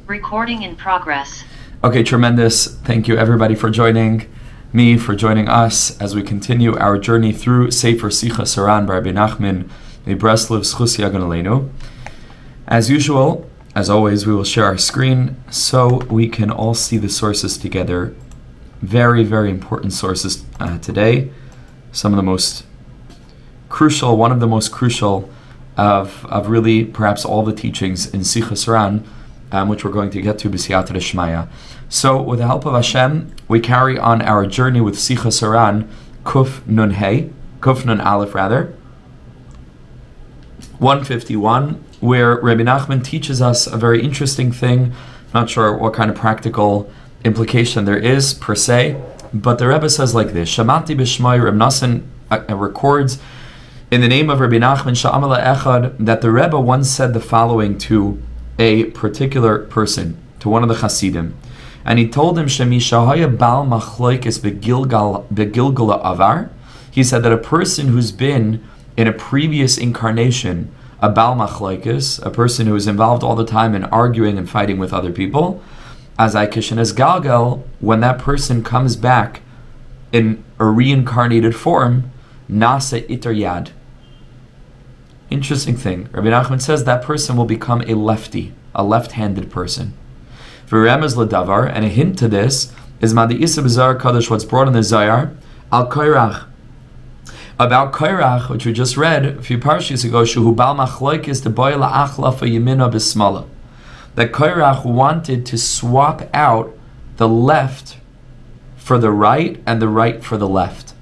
Recording in progress. Okay, tremendous. Thank you everybody for joining me, for joining us as we continue our journey through Sefer Sichos Haran by Rebbe Nachman, the Breslov Sichos Haran. As usual, as always, we will share our screen so we can all see the sources together. Very, very important sources today. Some of the most crucial, one of the most crucial of really perhaps all the teachings in Sichos Haran, which we're going to get to b'siyata d'shmaya. So, with the help of Hashem, we carry on our journey with Sichos Haran, Kuf Nun Aleph, 151, where Rebbe Nachman teaches us a very interesting thing. Not sure what kind of practical implication there is per se, but the Rebbe says like this: Shamati b'shmai, Rebbe Nachman records in the name of Rabbi Nachman Sha'amala Echad that the Rebbe once said the following to a particular person, to one of the Hasidim, and he told him Shemi Shahaya Bal Machloikis Begilgula Avar. He said that a person who's been in a previous incarnation a Bal Machloikis, a person who is involved all the time in arguing and fighting with other people, as I Kishin as Galgal, when that person comes back in a reincarnated form, Nasa Itar Yad. Interesting thing. Rabbi Nachman says that person will become a lefty, a left-handed person. V'remez l'davar, and a hint to this is Ma'di'isa b'Zar Kadosh, what's brought in the Zayar, Al Koirach. About Koirach, which we just read a few parshas ago, Shuhu Bal Machloikis Deboy La'achlafa Yemina B'Smala. That Koirach wanted to swap out the left for the right and the right for the left.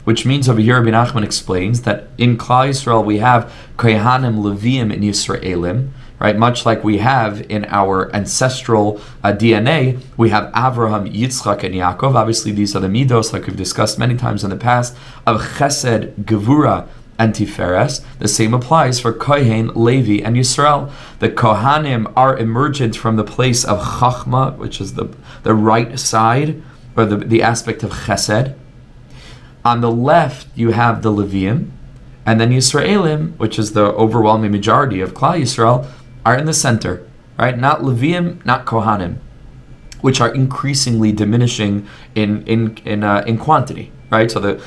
Which means over here, Rebbe Nachman explains that in Klal Yisrael we have Kohanim, Leviim, and Yisraelim, right? Much like we have in our ancestral DNA, we have Avraham, Yitzchak, and Yaakov. Obviously, these are the midos, like we've discussed many times in the past, of Chesed, Gevura, and Tiferes. The same applies for Kohen, Levi, and Yisrael. The Kohanim are emergent from the place of Chachma, which is the right side, or the aspect of Chesed. On the left, you have the Leviim, and then Yisraelim, which is the overwhelming majority of Klal Yisrael, are in the center, right? Not Leviim, not Kohanim, which are increasingly diminishing in quantity, right? So the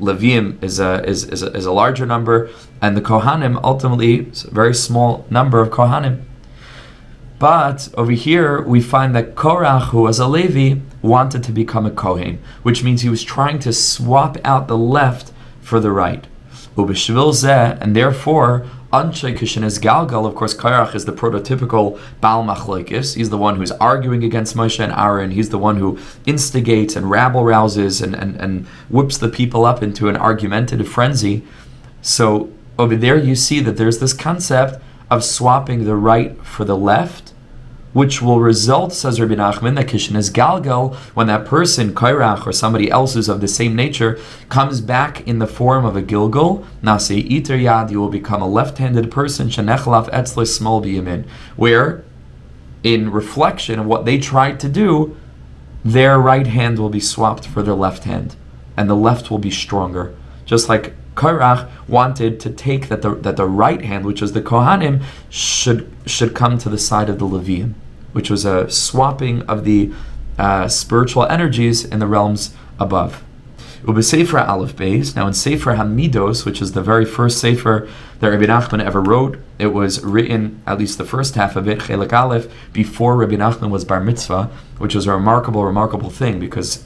Leviim is a larger number, and the Kohanim ultimately is a very small number of Kohanim. But over here, we find that Korach, who was a Levi, wanted to become a Kohen, which means he was trying to swap out the left for the right. Ubeshvil zeh, and therefore, Anshe Kishenes Galgal, of course, Korach is the prototypical Bal Machloikis. He's the one who's arguing against Moshe and Aaron. He's the one who instigates and rabble-rouses and whips the people up into an argumentative frenzy. So over there you see that there's this concept of swapping the right for the left, which will result, says Rebbe Nachman, that Kishenes Galgal, when that person, Koirach, or somebody else who's of the same nature, comes back in the form of a Gilgal, Nase Iter Yad, you will become a left-handed person, Shenechlaf Etzle Smol B'Yamin, where, in reflection of what they tried to do, their right hand will be swapped for their left hand, and the left will be stronger. Just like Korach wanted to take that the right hand, which is the Kohanim, should come to the side of the Leviim, which was a swapping of the spiritual energies in the realms above. Sefer Aleph Beis. Now in Sefer Hamidos, which is the very first Sefer that Rebbe Nachman ever wrote, it was written, at least the first half of it, Chelek Aleph, before Rebbe Nachman was bar mitzvah, which was a remarkable thing, because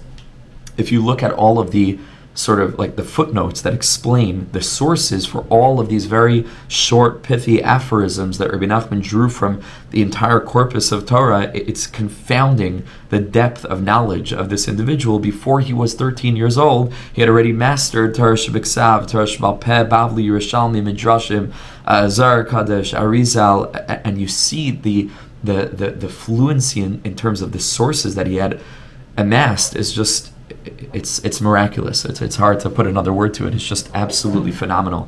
if you look at all of the sort of like the footnotes that explain the sources for all of these very short, pithy aphorisms that Rebbe Nachman drew from the entire corpus of Torah, it's confounding the depth of knowledge of this individual. Before he was 13 years old, he had already mastered Torah Shebiksav, Torah Shebal Peh, Bavli, Yerushalmi, Midrashim, Zar Kadesh, Arizal, and you see the fluency in terms of the sources that he had amassed is just, it's miraculous. It's hard to put another word to it. It's just absolutely phenomenal.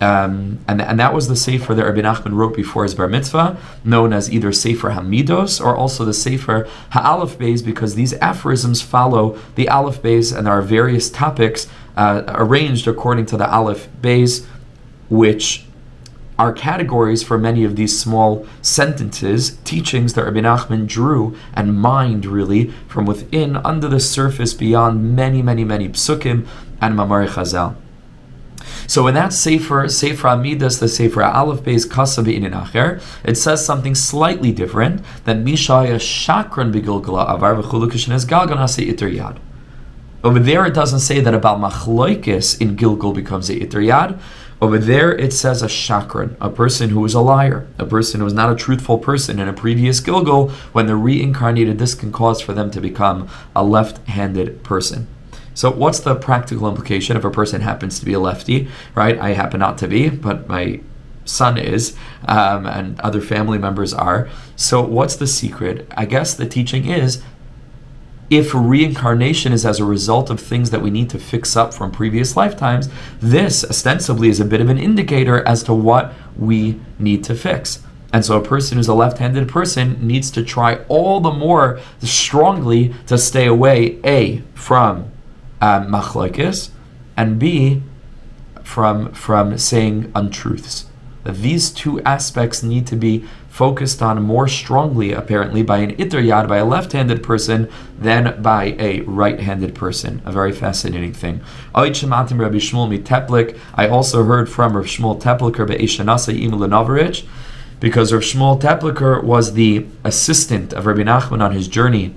And that was the Sefer that Rebbe Nachman wrote before his bar mitzvah, known as either Sefer Hamidos or also the Sefer Ha'alef Beis, because these aphorisms follow the Aleph Beis, and there are various topics arranged according to the Aleph Beis, which are categories for many of these small sentences, teachings that Rebbe Nachman drew and mined really from within, under the surface, beyond many, many, many psukim and Mamari Chazal. So in that Sefer Amidas, the Sefer Aleph Beis Kasa Be'inin Acher, it says something slightly different, that Mishaya Shakran Begilgala Avar V'chulu Kishnes Galgan Hase Iter Yad. Over there it doesn't say that about Machloikis in Gilgal becomes a Iter Yad. Over there it says a Shakran, a person who is a liar, a person who is not a truthful person in a previous Gilgal. When they're reincarnated, this can cause for them to become a left-handed person. So what's the practical implication if a person happens to be a lefty, right? I happen not to be, but my son is, and other family members are. So what's the secret? I guess the teaching is, if reincarnation is as a result of things that we need to fix up from previous lifetimes, this ostensibly is a bit of an indicator as to what we need to fix. And so a person who's a left-handed person needs to try all the more strongly to stay away, A, from machlokes, and B, from saying untruths. These two aspects need to be focused on more strongly, apparently, by an iter yad, by a left-handed person, than by a right-handed person. A very fascinating thing. I also heard from Rav Shmuel Tepliker because Rav Shmuel Tepliker was the assistant of Rebbe Nachman on his journey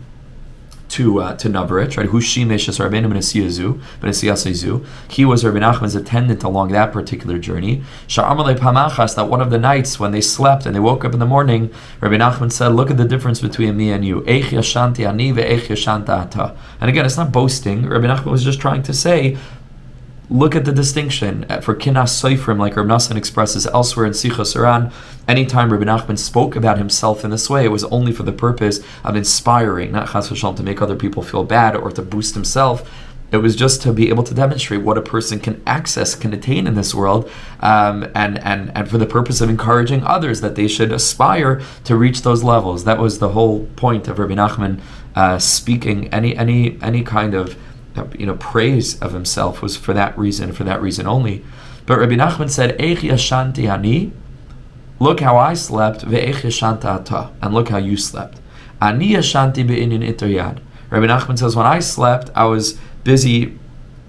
to Navarich, right? He was Rebbe Nachman's attendant along that particular journey. That one of the nights when they slept and they woke up in the morning, Rebbe Nachman said, "Look at the difference between me and you. And again, it's not boasting. Rebbe Nachman was just trying to say, look at the distinction. For Kinas Seifrim, like Reb Nassan expresses elsewhere in Sichos Haran, anytime Rebbe Nachman spoke about himself in this way, it was only for the purpose of inspiring, not chas v'shalom to make other people feel bad or to boost himself. It was just to be able to demonstrate what a person can access, can attain in this world, and for the purpose of encouraging others that they should aspire to reach those levels. That was the whole point of Rebbe Nachman speaking any kind of praise of himself was for that reason only. But Rabbi Nachman said, Eich yashanti ani, look how I slept, ve'eich yashanta ata, and look how you slept. Ani yashanti be'inin iter yad. Rabbi Nachman says, when I slept, I was busy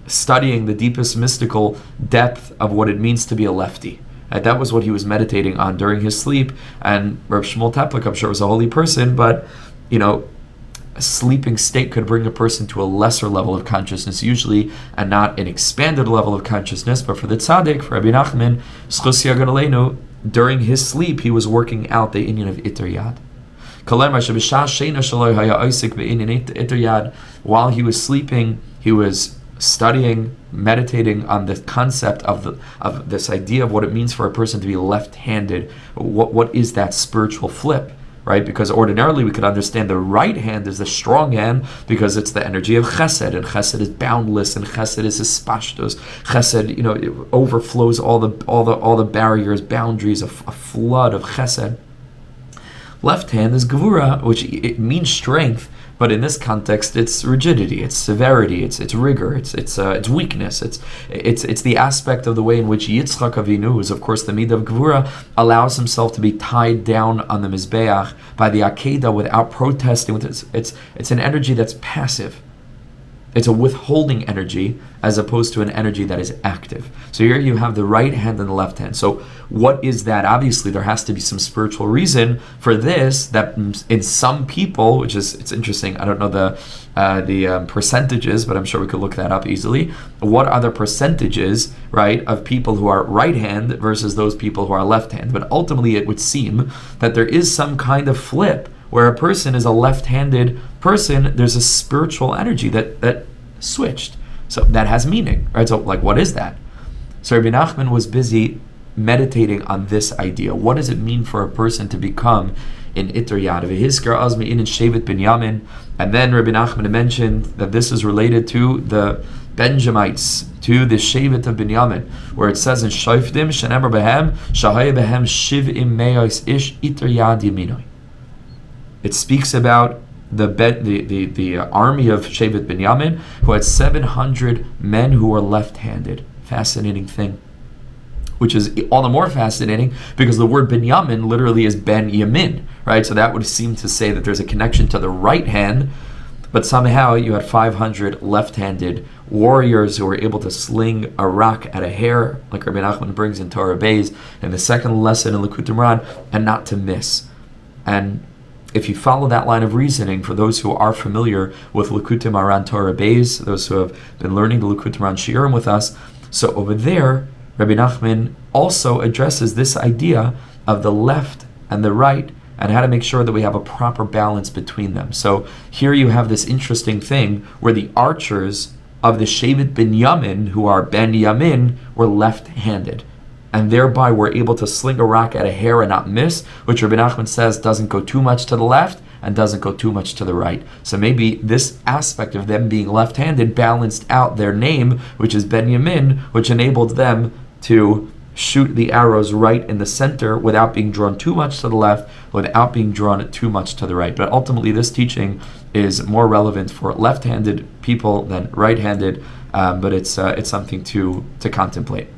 studying the deepest mystical depth of what it means to be a lefty. And that was what he was meditating on during his sleep. And Reb Shmuel Teplik, I'm sure, was a holy person, but a sleeping state could bring a person to a lesser level of consciousness usually, and not an expanded level of consciousness. But for the Tzaddik, for Rabbi Nachman, Sichos Haran, during his sleep, he was working out the inyan of iter yad. While he was sleeping, he was studying, meditating on the concept of this idea of what it means for a person to be left-handed. What is that spiritual flip? Right? Because ordinarily we could understand the right hand is the strong hand because it's the energy of chesed, and chesed is boundless, and chesed is hispashtos. Chesed, it overflows all the barriers, boundaries, a flood of chesed. Left hand is gevura, which it means strength, but in this context, it's rigidity, it's severity, it's rigor, it's weakness, it's the aspect of the way in which Yitzchak Avinu, who is of course the midah of gevura, allows himself to be tied down on the mizbeach by the akedah without protesting. It's an energy that's passive. It's a withholding energy as opposed to an energy that is active. So here you have the right hand and the left hand. So what is that? Obviously, there has to be some spiritual reason for this, that in some people, it's interesting, I don't know the percentages, but I'm sure we could look that up easily. What are the percentages, right, of people who are right hand versus those people who are left hand? But ultimately, it would seem that there is some kind of flip where a person is a left-handed person. There's a spiritual energy that switched. So that has meaning, right? So what is that? So Rebbe Nachman was busy meditating on this idea. What does it mean for a person to become an iter yad? And then Rebbe Nachman mentioned that this is related to the Benjamites, to the Shevet of Binyamin, where it says in Shoftim, Shenemar Behem, Shahaya Behem Shiv'im Me'os Ish iter yad Yaminoi. It speaks about the army of Shevet Binyamin, who had 700 men who were left-handed. Fascinating thing. which is all the more fascinating because the word Binyamin literally is Ben Yamin, right? So that would seem to say that there's a connection to the right hand, but somehow you had 500 left-handed warriors who were able to sling a rock at a hair, like Rebbe Nachman brings in Torah Beis, and the second lesson in Likutei Moharan, and not to miss. And if you follow that line of reasoning, for those who are familiar with Likutei Moharan Torah Beis, those who have been learning the Likutei Moharan shiurim with us, so over there, Rebbe Nachman also addresses this idea of the left and the right and how to make sure that we have a proper balance between them. So here you have this interesting thing where the archers of the Shevet Binyamin, who are Ben Yamin, were left-handed, and thereby were able to sling a rock at a hair and not miss, which Rebbe Nachman says doesn't go too much to the left and doesn't go too much to the right. So maybe this aspect of them being left-handed balanced out their name, which is Ben Yamin, which enabled them to shoot the arrows right in the center without being drawn too much to the left, without being drawn too much to the right. But ultimately, this teaching is more relevant for left-handed people than right-handed, but it's something to contemplate.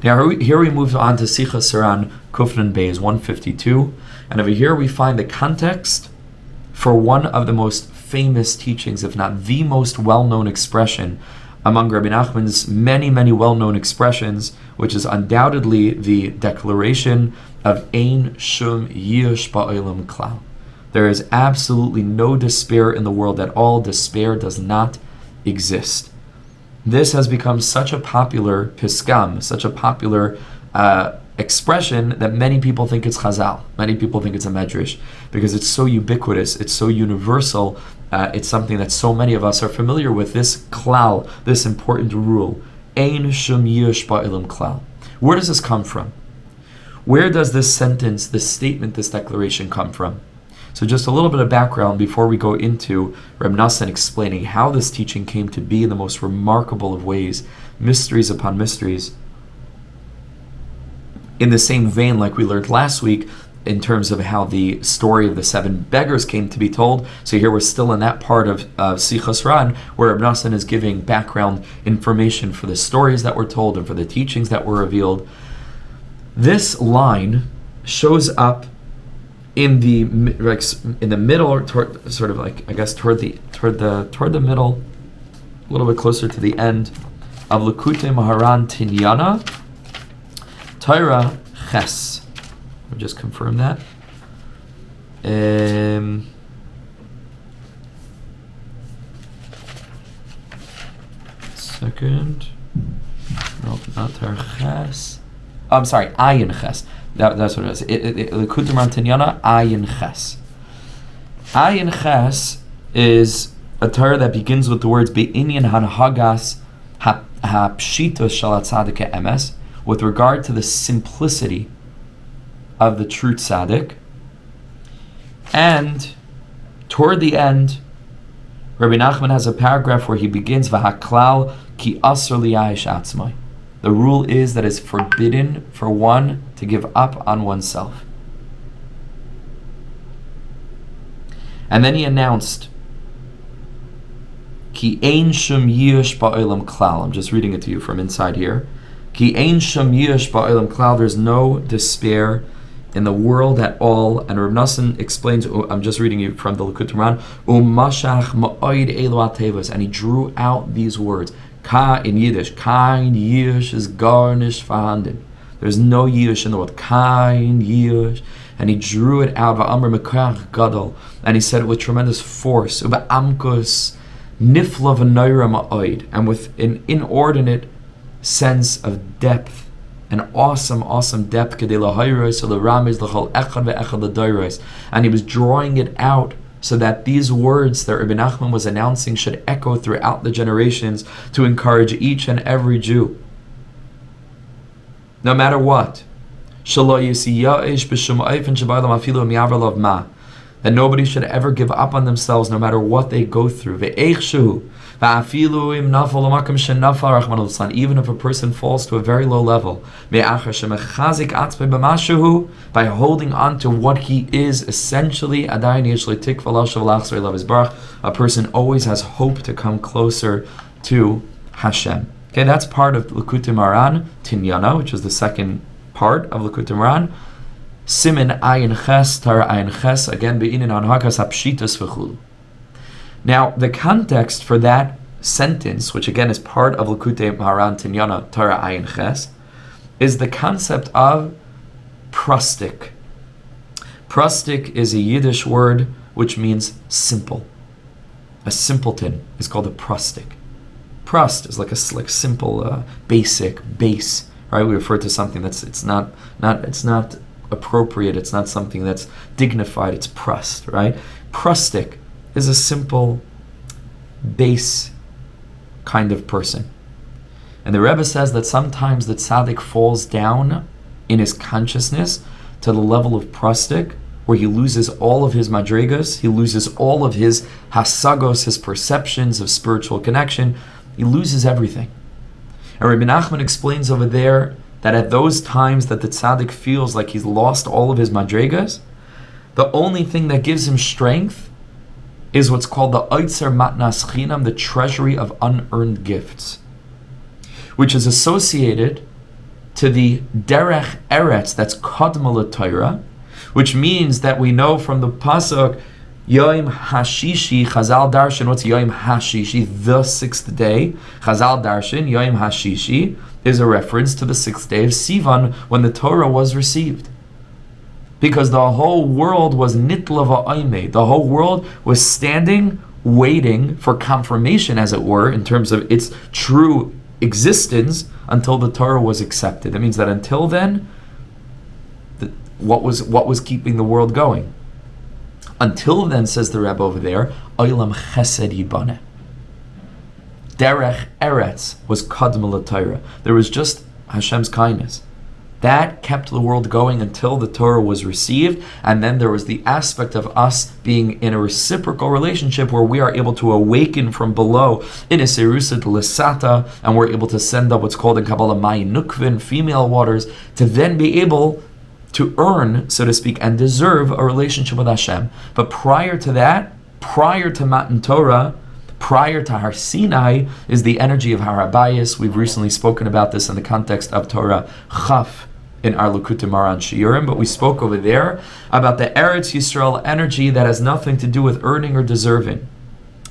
Now here we move on to Sichos Haran Kufnan Beis 152, and over here we find the context for one of the most famous teachings, if not the most well-known expression among Rebbe Nachman's many, many well-known expressions, which is undoubtedly the declaration of Ein Shum yei'ush ba'olam klal. There is absolutely no despair in the world at all. Despair does not exist. This has become such a popular piskam, such a popular expression that many people think it's chazal. Many people think it's a medrash because it's so ubiquitous, it's so universal. It's something that so many of us are familiar with. This klal, this important rule, Ein Shum yei'ush ba'olam klal. Where does this come from? Where does this sentence, this statement, this declaration come from? So just a little bit of background before we go into Rebbe Nachman explaining how this teaching came to be in the most remarkable of ways, mysteries upon mysteries. In the same vein, like we learned last week, in terms of how the story of the 7 beggars came to be told. So here we're still in that part of Sichos Haran, where Rebbe Nachman is giving background information for the stories that were told and for the teachings that were revealed. This line shows up in the middle, or toward, sort of like, I guess toward the middle, a little bit closer to the end of Likutei Moharan Tinyana Torah Ches. I'll just confirm that. Second. No, not Torah Ches. I'm sorry, Ayin Ches. That's what it is. Likutei Moharan Tinyana Ayin Ches. Ayin Ches is a Torah that begins with the words Be'inyan Hanhagas Hapshitos Shel Tzaddik Emes, with regard to the simplicity of the true tzaddik. And toward the end, Rebbe Nachman has a paragraph where he begins V'haklal ki asur liya'ish atzmai. The rule is that it's forbidden for one to give up on oneself. And then he announced Ki ein shum yei'ush ba'olam klal. I'm just reading it to you from inside here. Ki ein shum yei'ush ba'olam klal. There's no despair in the world at all. And Rebbe Nachman explains, I'm just reading you from the Likutei Moharan, Umashach ma'oid elu atevos, and he drew out these words. Ka in Yiddish, kein yei'ush is gar nicht vorhanden. There's no yei'ush in the world. Kein yei'ush. And he drew it out, va'amr mekach gadol, and he said it with tremendous force, u'ba'amkus nifla v'noira ma'oid, and with an inordinate sense of depth, an awesome depth, and he was drawing it out so that these words that Rebbe Nachman was announcing should echo throughout the generations to encourage each and every Jew, no matter what, that nobody should ever give up on themselves no matter what they go through. Even if a person falls to a very low level, by holding on to what he is essentially, a person always has hope to come closer to Hashem. Okay, that's part of Likutei Moharan, Tinyana, which is the second part of Likutei Moharan. Simin Ayin Ches, Torah Ayin Ches, again, Be'inin Anhakas Hapshitas V'chulu. Now, the context for that sentence, which again is part of Likutei Moharan, Tinyana, Torah Ayin Ches, is the concept of prostic. Prostic is a Yiddish word which means simple. A simpleton is called a prostic. Prost is like simple, basic, base, right? We refer to something it's not appropriate. It's not something that's dignified. It's prost, right? Prostic is a simple, base kind of person. And the Rebbe says that sometimes the tzaddik falls down in his consciousness to the level of prostic, where he loses all of his madrigas, he loses all of his hasagos, his perceptions of spiritual connection. He loses everything. And Rebbe Nachman explains over there that at those times that the tzaddik feels like he's lost all of his madrigas, the only thing that gives him strength is what's called the Oitzer Matnas Chinam, the treasury of unearned gifts, which is associated to the Derech Eretz, that's Kadma Torah, which means that we know from the Pasuk, Yom Hashishi, Chazal Darshan, what's Yom Hashishi? The sixth day. Chazal Darshan, Yom Hashishi, is a reference to the sixth day of Sivan, when the Torah was received. Because the whole world was nitlava aime. The whole world was standing, waiting for confirmation, as it were, in terms of its true existence, until the Torah was accepted. That means that until then, what was keeping the world going? Until then, says the Rebbe over there, Olam Chesed Yibane. Derech Eretz was Kadma Torah. There was just Hashem's kindness. That kept the world going until the Torah was received, and then there was the aspect of us being in a reciprocal relationship where we are able to awaken from below in a Serusit Lisata, and we're able to send up what's called in Kabbalah Mai Nukvin, female waters, to then be able to earn, so to speak, and deserve a relationship with Hashem. But prior to that, prior to Matan Torah, prior to Har Sinai, is the energy of Har Habayis. We've recently spoken about this in the context of Torah Chaf in our Likutei Moharan shiurim, but we spoke over there about the Eretz Yisrael energy that has nothing to do with earning or deserving.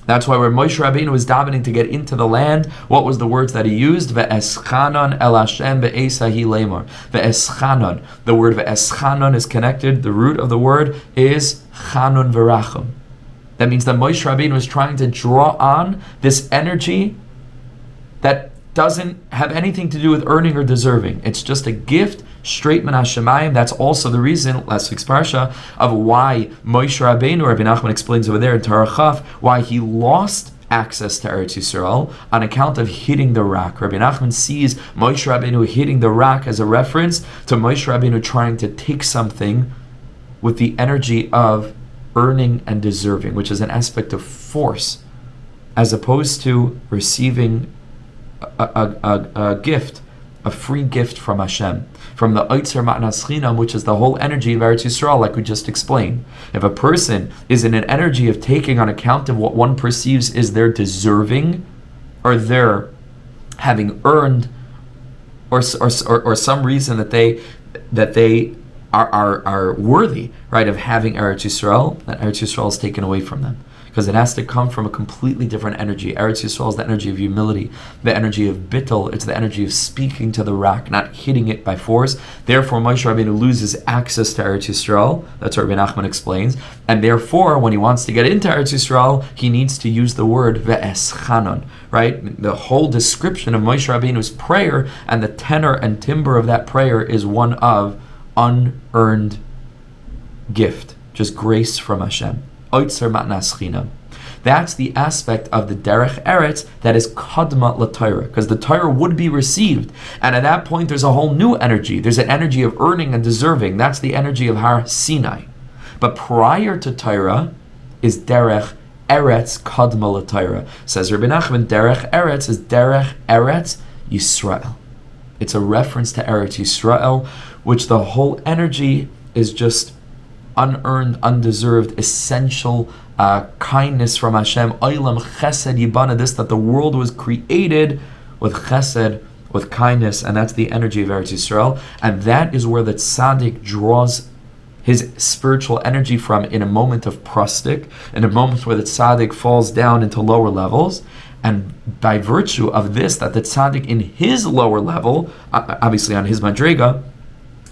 That's why when Moshe Rabbeinu was davening to get into the land, what was the words that he used? Ve'eschanon el Hashem be'esahi lemor. Ve'eschanon. The word ve'eschanon is connected. The root of the word is chanun v'rachum. That means that Moshe Rabbeinu was trying to draw on this energy that doesn't have anything to do with earning or deserving. It's just a gift straight min hashemayim. That's also the reason, last week's parsha, of why Moshe Rabbeinu, Rabbi Nachman explains over there in Torah Chaf, why he lost access to Eretz Yisrael on account of hitting the rock. Rabbi Nachman sees Moshe Rabbeinu hitting the rock as a reference to Moshe Rabbeinu trying to take something with the energy of earning and deserving, which is an aspect of force, as opposed to receiving a gift, a free gift from Hashem, from the Oitzer Matnas Chinam, which is the whole energy of Eretz Yisrael, like we just explained. If a person is in an energy of taking on account of what one perceives is their deserving, or their having earned, or some reason that they are worthy, right, of having Eretz Yisrael, that Eretz Yisrael is taken away from them. Because it has to come from a completely different energy. Eretz Yisrael is the energy of humility, the energy of bittul. It's the energy of speaking to the rock, not hitting it by force. Therefore, Moshe Rabbeinu loses access to Eretz Yisrael. That's what Rebbe Nachman explains. And therefore, when he wants to get into Eretz Yisrael, he needs to use the word ve'eschanon, right? The whole description of Moshe Rabbeinu's prayer and the tenor and timbre of that prayer is one of unearned gift, just grace from Hashem. Oitzer Matnas Chinam. That's the aspect of the Derech Eretz that is Kadma LaTorah, because the Torah would be received, and at that point there's a whole new energy. There's an energy of earning and deserving. That's the energy of Har Sinai. But prior to Torah is Derech Eretz Kadma LaTorah. Says Rebbe Nachman, Derech Eretz is Derech Eretz Yisrael. It's a reference to Eretz Yisrael, which the whole energy is just unearned, undeserved, essential kindness from Hashem. Olam Chesed Yibana, this, that the world was created with chesed, with kindness, and that's the energy of Eretz Yisrael. And that is where the tzaddik draws his spiritual energy from in a moment of prostik, in a moment where the tzaddik falls down into lower levels. And by virtue of this, that the tzaddik in his lower level, obviously on his madrega,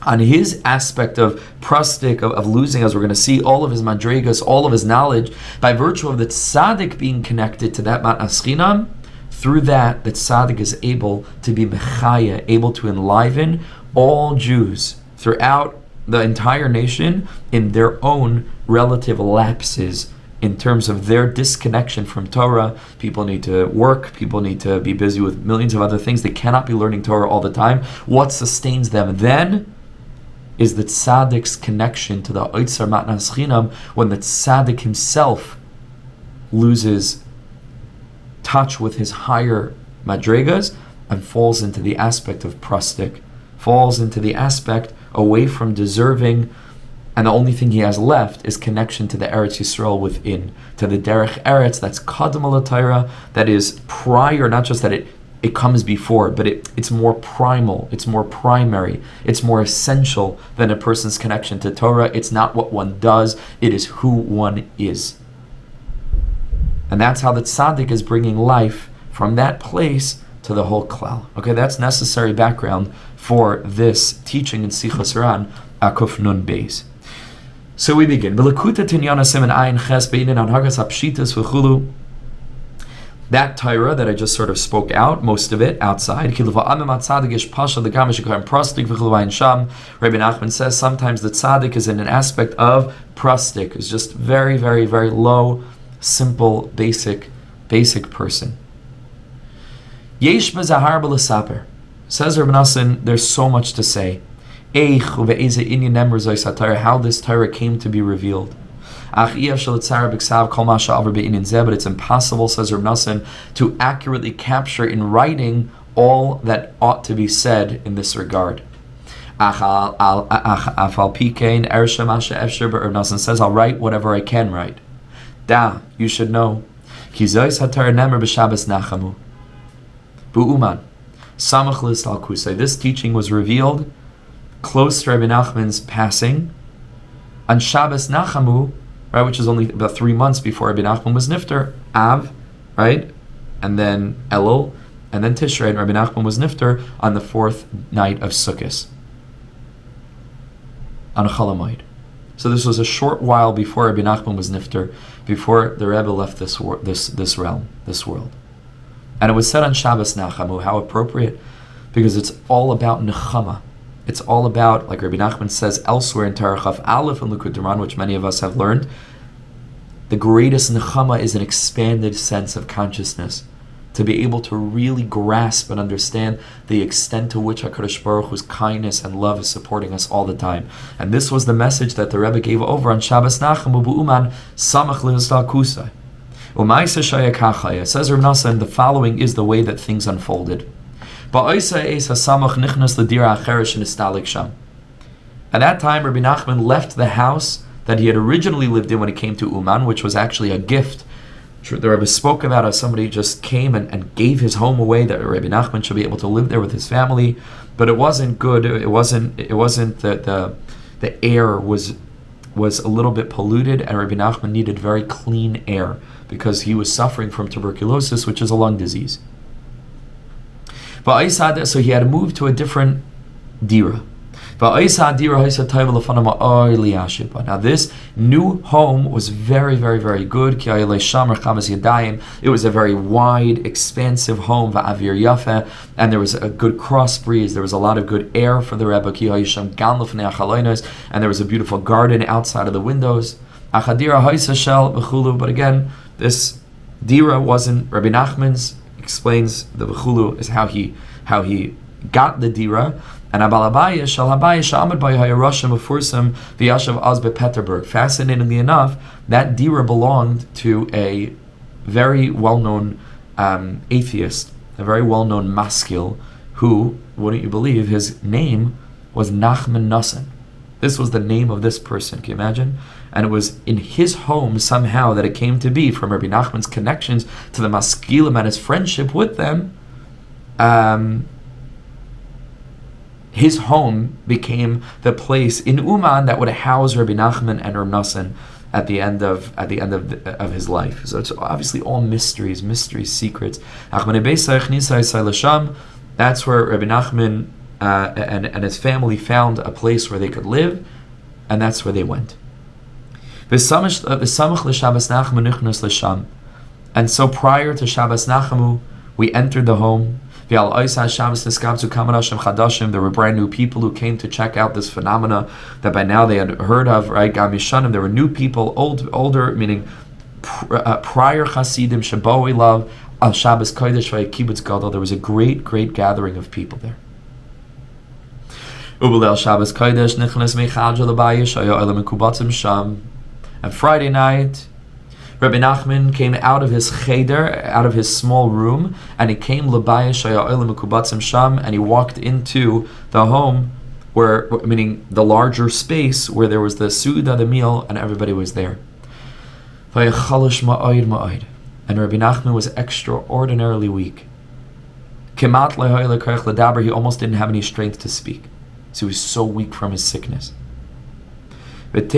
on his aspect of prostik, of losing, as we're going to see, all of his madregas, all of his knowledge, by virtue of the tzaddik being connected to that matnas chinam, through that, the tzaddik is able to be mechaya, able to enliven all Jews throughout the entire nation in their own relative lapses in terms of their disconnection from Torah. People need to work, people need to be busy with millions of other things. They cannot be learning Torah all the time. What sustains them then is the tzaddik's connection to the Oitzar Matnas Chinam, when the tzaddik himself loses touch with his higher madregas and falls into the aspect of prostik, falls into the aspect away from deserving, and the only thing he has left is connection to the Eretz Yisrael within, to the Derech Eretz, that's Kadam Torah, that is prior, not just that it comes before, but it's more primal, it's more primary, it's more essential than a person's connection to Torah. It's not what one does, it is who one is. And that's how the tzaddik is bringing life from that place to the whole klal. Okay, that's necessary background for this teaching in Sichos Haran, Akuf Nun Beis. So we begin. That Torah that I just sort of spoke out, most of it outside. Rebbe Nachman says sometimes the tzaddik is in an aspect of prostik, is just very, very, very low, simple, basic person. Yesh b'zahar b'lesaper. Says Rebbe Nachman, there's so much to say. How this Torah came to be revealed. But it's impossible, says Rebbe Nachman, to accurately capture in writing all that ought to be said in this regard. Rebbe Nachman says, I'll write whatever I can write. You should know. This teaching was revealed close to Rebbe Nachman's passing on Shabbos Nachamu, right, which is only about 3 months before Rebbe Nachman was nifter, Av, right, and then Elul, and then Tishrei, and Rebbe Nachman was nifter on the 4th night of Sukkot, on a Chol Hamoed. So this was a short while before Rebbe Nachman was nifter, before the Rebbe left this realm, this world. And it was said on Shabbos Nachamu. How appropriate, because it's all about nechama. It's all about, like Rabbi Nachman says elsewhere in Torah Chaf Aleph and Likutei Moharan, which many of us have learned, the greatest nechama is an expanded sense of consciousness, to be able to really grasp and understand the extent to which HaKadosh Baruch Hu's kindness and love is supporting us all the time. And this was the message that the Rebbe gave over on Shabbos Nachamu B'uman Samach L'Hisdal Kusai. Says Rebbe Nachman, the following is the way that things unfolded. At that time, Rebbe Nachman left the house that he had originally lived in when he came to Uman, which was actually a gift. The Rebbe spoke about how somebody just came and gave his home away, that Rebbe Nachman should be able to live there with his family, but it wasn't good. It wasn't that the air was a little bit polluted, and Rebbe Nachman needed very clean air because he was suffering from tuberculosis, which is a lung disease. So he had to move to a different dira. Now this new home was very, very, very good. It was a very wide, expansive home, and there was a good cross breeze. There was a lot of good air for the Rebbe, and there was a beautiful garden outside of the windows. But again, this dira wasn't Rebbe Nachman's. Explains the v'chulu is how he got the dira. And fascinatingly enough, that dira belonged to a very well-known atheist, a very well-known maskil, who, wouldn't you believe, his name was Nachman Nassan. This was the name of this person. Can you imagine? And it was in his home somehow that it came to be, from Rabbi Nachman's connections to the maskilim and his friendship with them, his home became the place in Uman that would house Rebbe Nachman and Rebbe Nachman at the end of his life. So it's obviously all mysteries, secrets. That's where Rebbe Nachman and his family found a place where they could live, and that's where they went. And so prior to Shabbos Nachamu, we entered the home. There were brand new people who came to check out this phenomena that by now they had heard of, right? There were new people, older, meaning prior Hasidim, Shaboi love, al Shabbos Kodesh, Kibbutz Gadol. There was a great gathering of people there. And Friday night, Rebbe Nachman came out of his cheder, out of his small room, and he came and he walked into the home, meaning the larger space where there was the suda, the meal, and everybody was there. And Rebbe Nachman was extraordinarily weak. He almost didn't have any strength to speak. So he was so weak from his sickness. And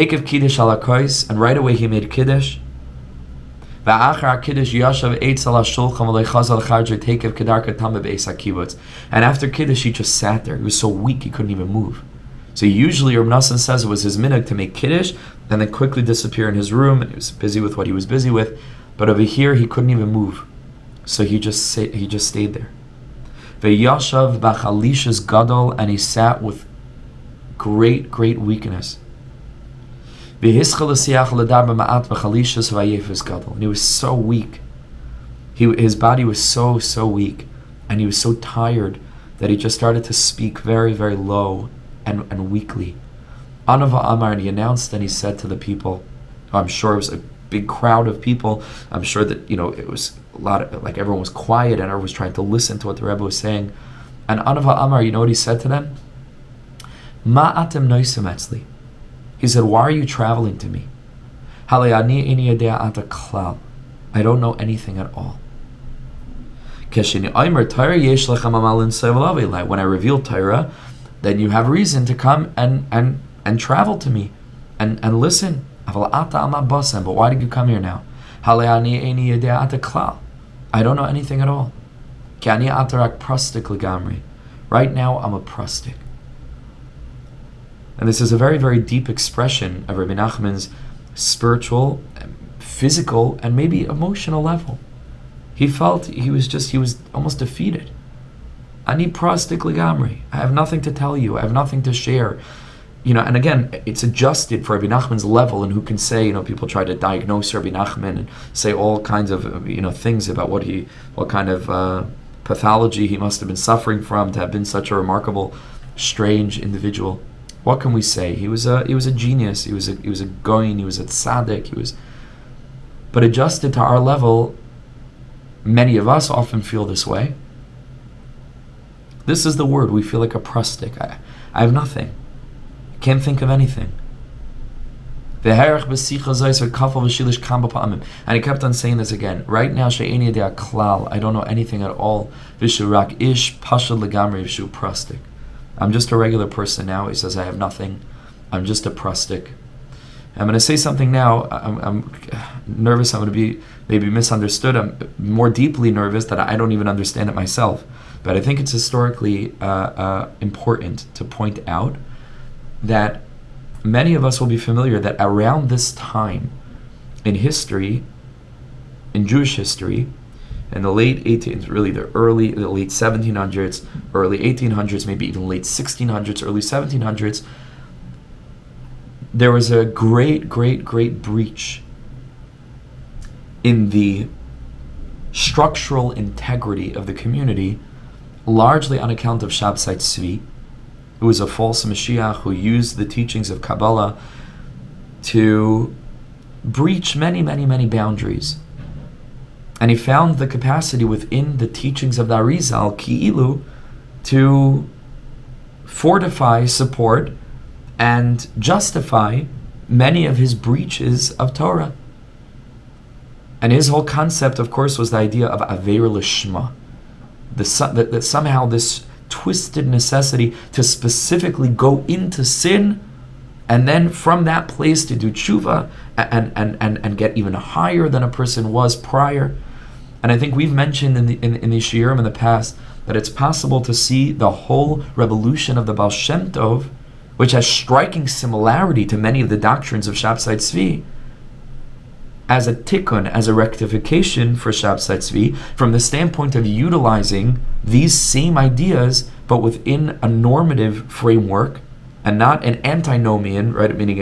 right away he made Kiddush. And after Kiddush he just sat there. He was so weak he couldn't even move. So usually Rebbe Nachman says it was his minhag to make Kiddush and then quickly disappear in his room, and he was busy with what he was busy with. But over here he couldn't even move. So he just stayed there. V'yashav b'chalishes gadol, and he sat with great weakness. And he was so weak. His body was so weak, and he was so tired that he just started to speak very low and weakly. Anava Amar, and he announced and he said to the people, I'm sure it was a big crowd of people. I'm sure that it was a lot of, like, everyone was quiet and everyone was trying to listen to what the Rebbe was saying. And Anava Amar, you know what he said to them? Ma atem noisim etzli. He said, why are you traveling to me? Klal. I don't know anything at all. When I reveal Torah, then you have reason to come and travel to me and listen. But why did you come here now? I don't know anything at all. Right now I'm a prustik. And this is a very deep expression of Rebbe Nachman's spiritual, physical, and maybe emotional level. He felt he was almost defeated. Ani prastik legamri. I have nothing to tell you. I have nothing to share. And again, it's adjusted for Rebbe Nachman's level, and who can say, people try to diagnose Rebbe Nachman and say all kinds of, things about what kind of pathology he must have been suffering from to have been such a remarkable, strange individual. What can we say? He was a genius. He was a goyin. He was a tzaddik. But adjusted to our level, many of us often feel this way. This is the word. We feel like a prustik. I have nothing. Can't think of anything. And he kept on saying this again. Right now, klal. I don't know anything at all. I'm just a regular person now. He says, I have nothing. I'm just a prustik. I'm going to say something now. I'm nervous. I'm going to be maybe misunderstood. I'm more deeply nervous that I don't even understand it myself. But I think it's historically important to point out that many of us will be familiar that around this time in history, in Jewish history, in the late 1800s, really the late 1700s, early 1800s, maybe even late 1600s, early 1700s, there was a great breach in the structural integrity of the community, largely on account of Shabsai Tzvi, who was a false Mashiach who used the teachings of Kabbalah to breach many boundaries. And he found the capacity within the teachings of the Arizal, Ki'ilu, to fortify, support, and justify many of his breaches of Torah. And his whole concept, of course, was the idea of Aveir Lishma. that somehow this twisted necessity to specifically go into sin, and then from that place to do tshuva and get even higher than a person was prior. And I think we've mentioned in the shiurim in the past that it's possible to see the whole revolution of the Baal Shem Tov, which has striking similarity to many of the doctrines of Shabtai Tzvi, as a tikkun, as a rectification for Shabtai Tzvi, from the standpoint of utilizing these same ideas, but within a normative framework, and not an antinomian, right? Meaning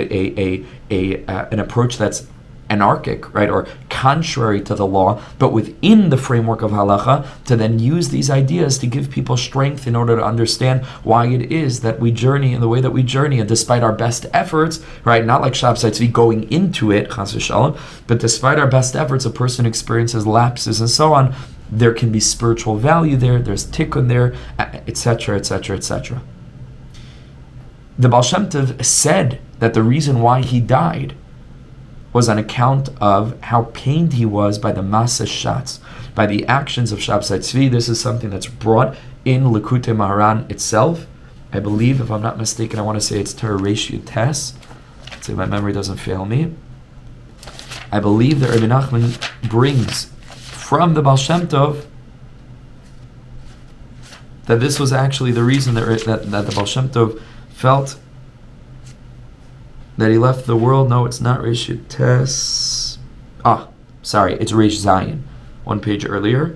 an approach that's anarchic, right, or contrary to the law, but within the framework of halacha, to then use these ideas to give people strength in order to understand why it is that we journey in the way that we journey, and despite our best efforts, right, not like Shabtai Tzvi going into it, chas v'shalom, but despite our best efforts, a person experiences lapses and so on. There can be spiritual value there, there's tikkun there, etc., etc., etc. The Baal Shem Tov said that the reason why he died was on account of how pained he was by the Masa Shatz, by the actions of Shabtai Tzvi. This is something that's brought in Likutei Maharan itself. I believe, if I'm not mistaken, I want to say it's Torah Ratio Tes. Let's see if my memory doesn't fail me. I believe that Rebbe Nachman brings from the Baal Shem Tov that this was actually the reason that the Baal Shem Tov felt that he left the world. No, it's not Reish Tes. Sorry, it's Reish Zayin. One page earlier.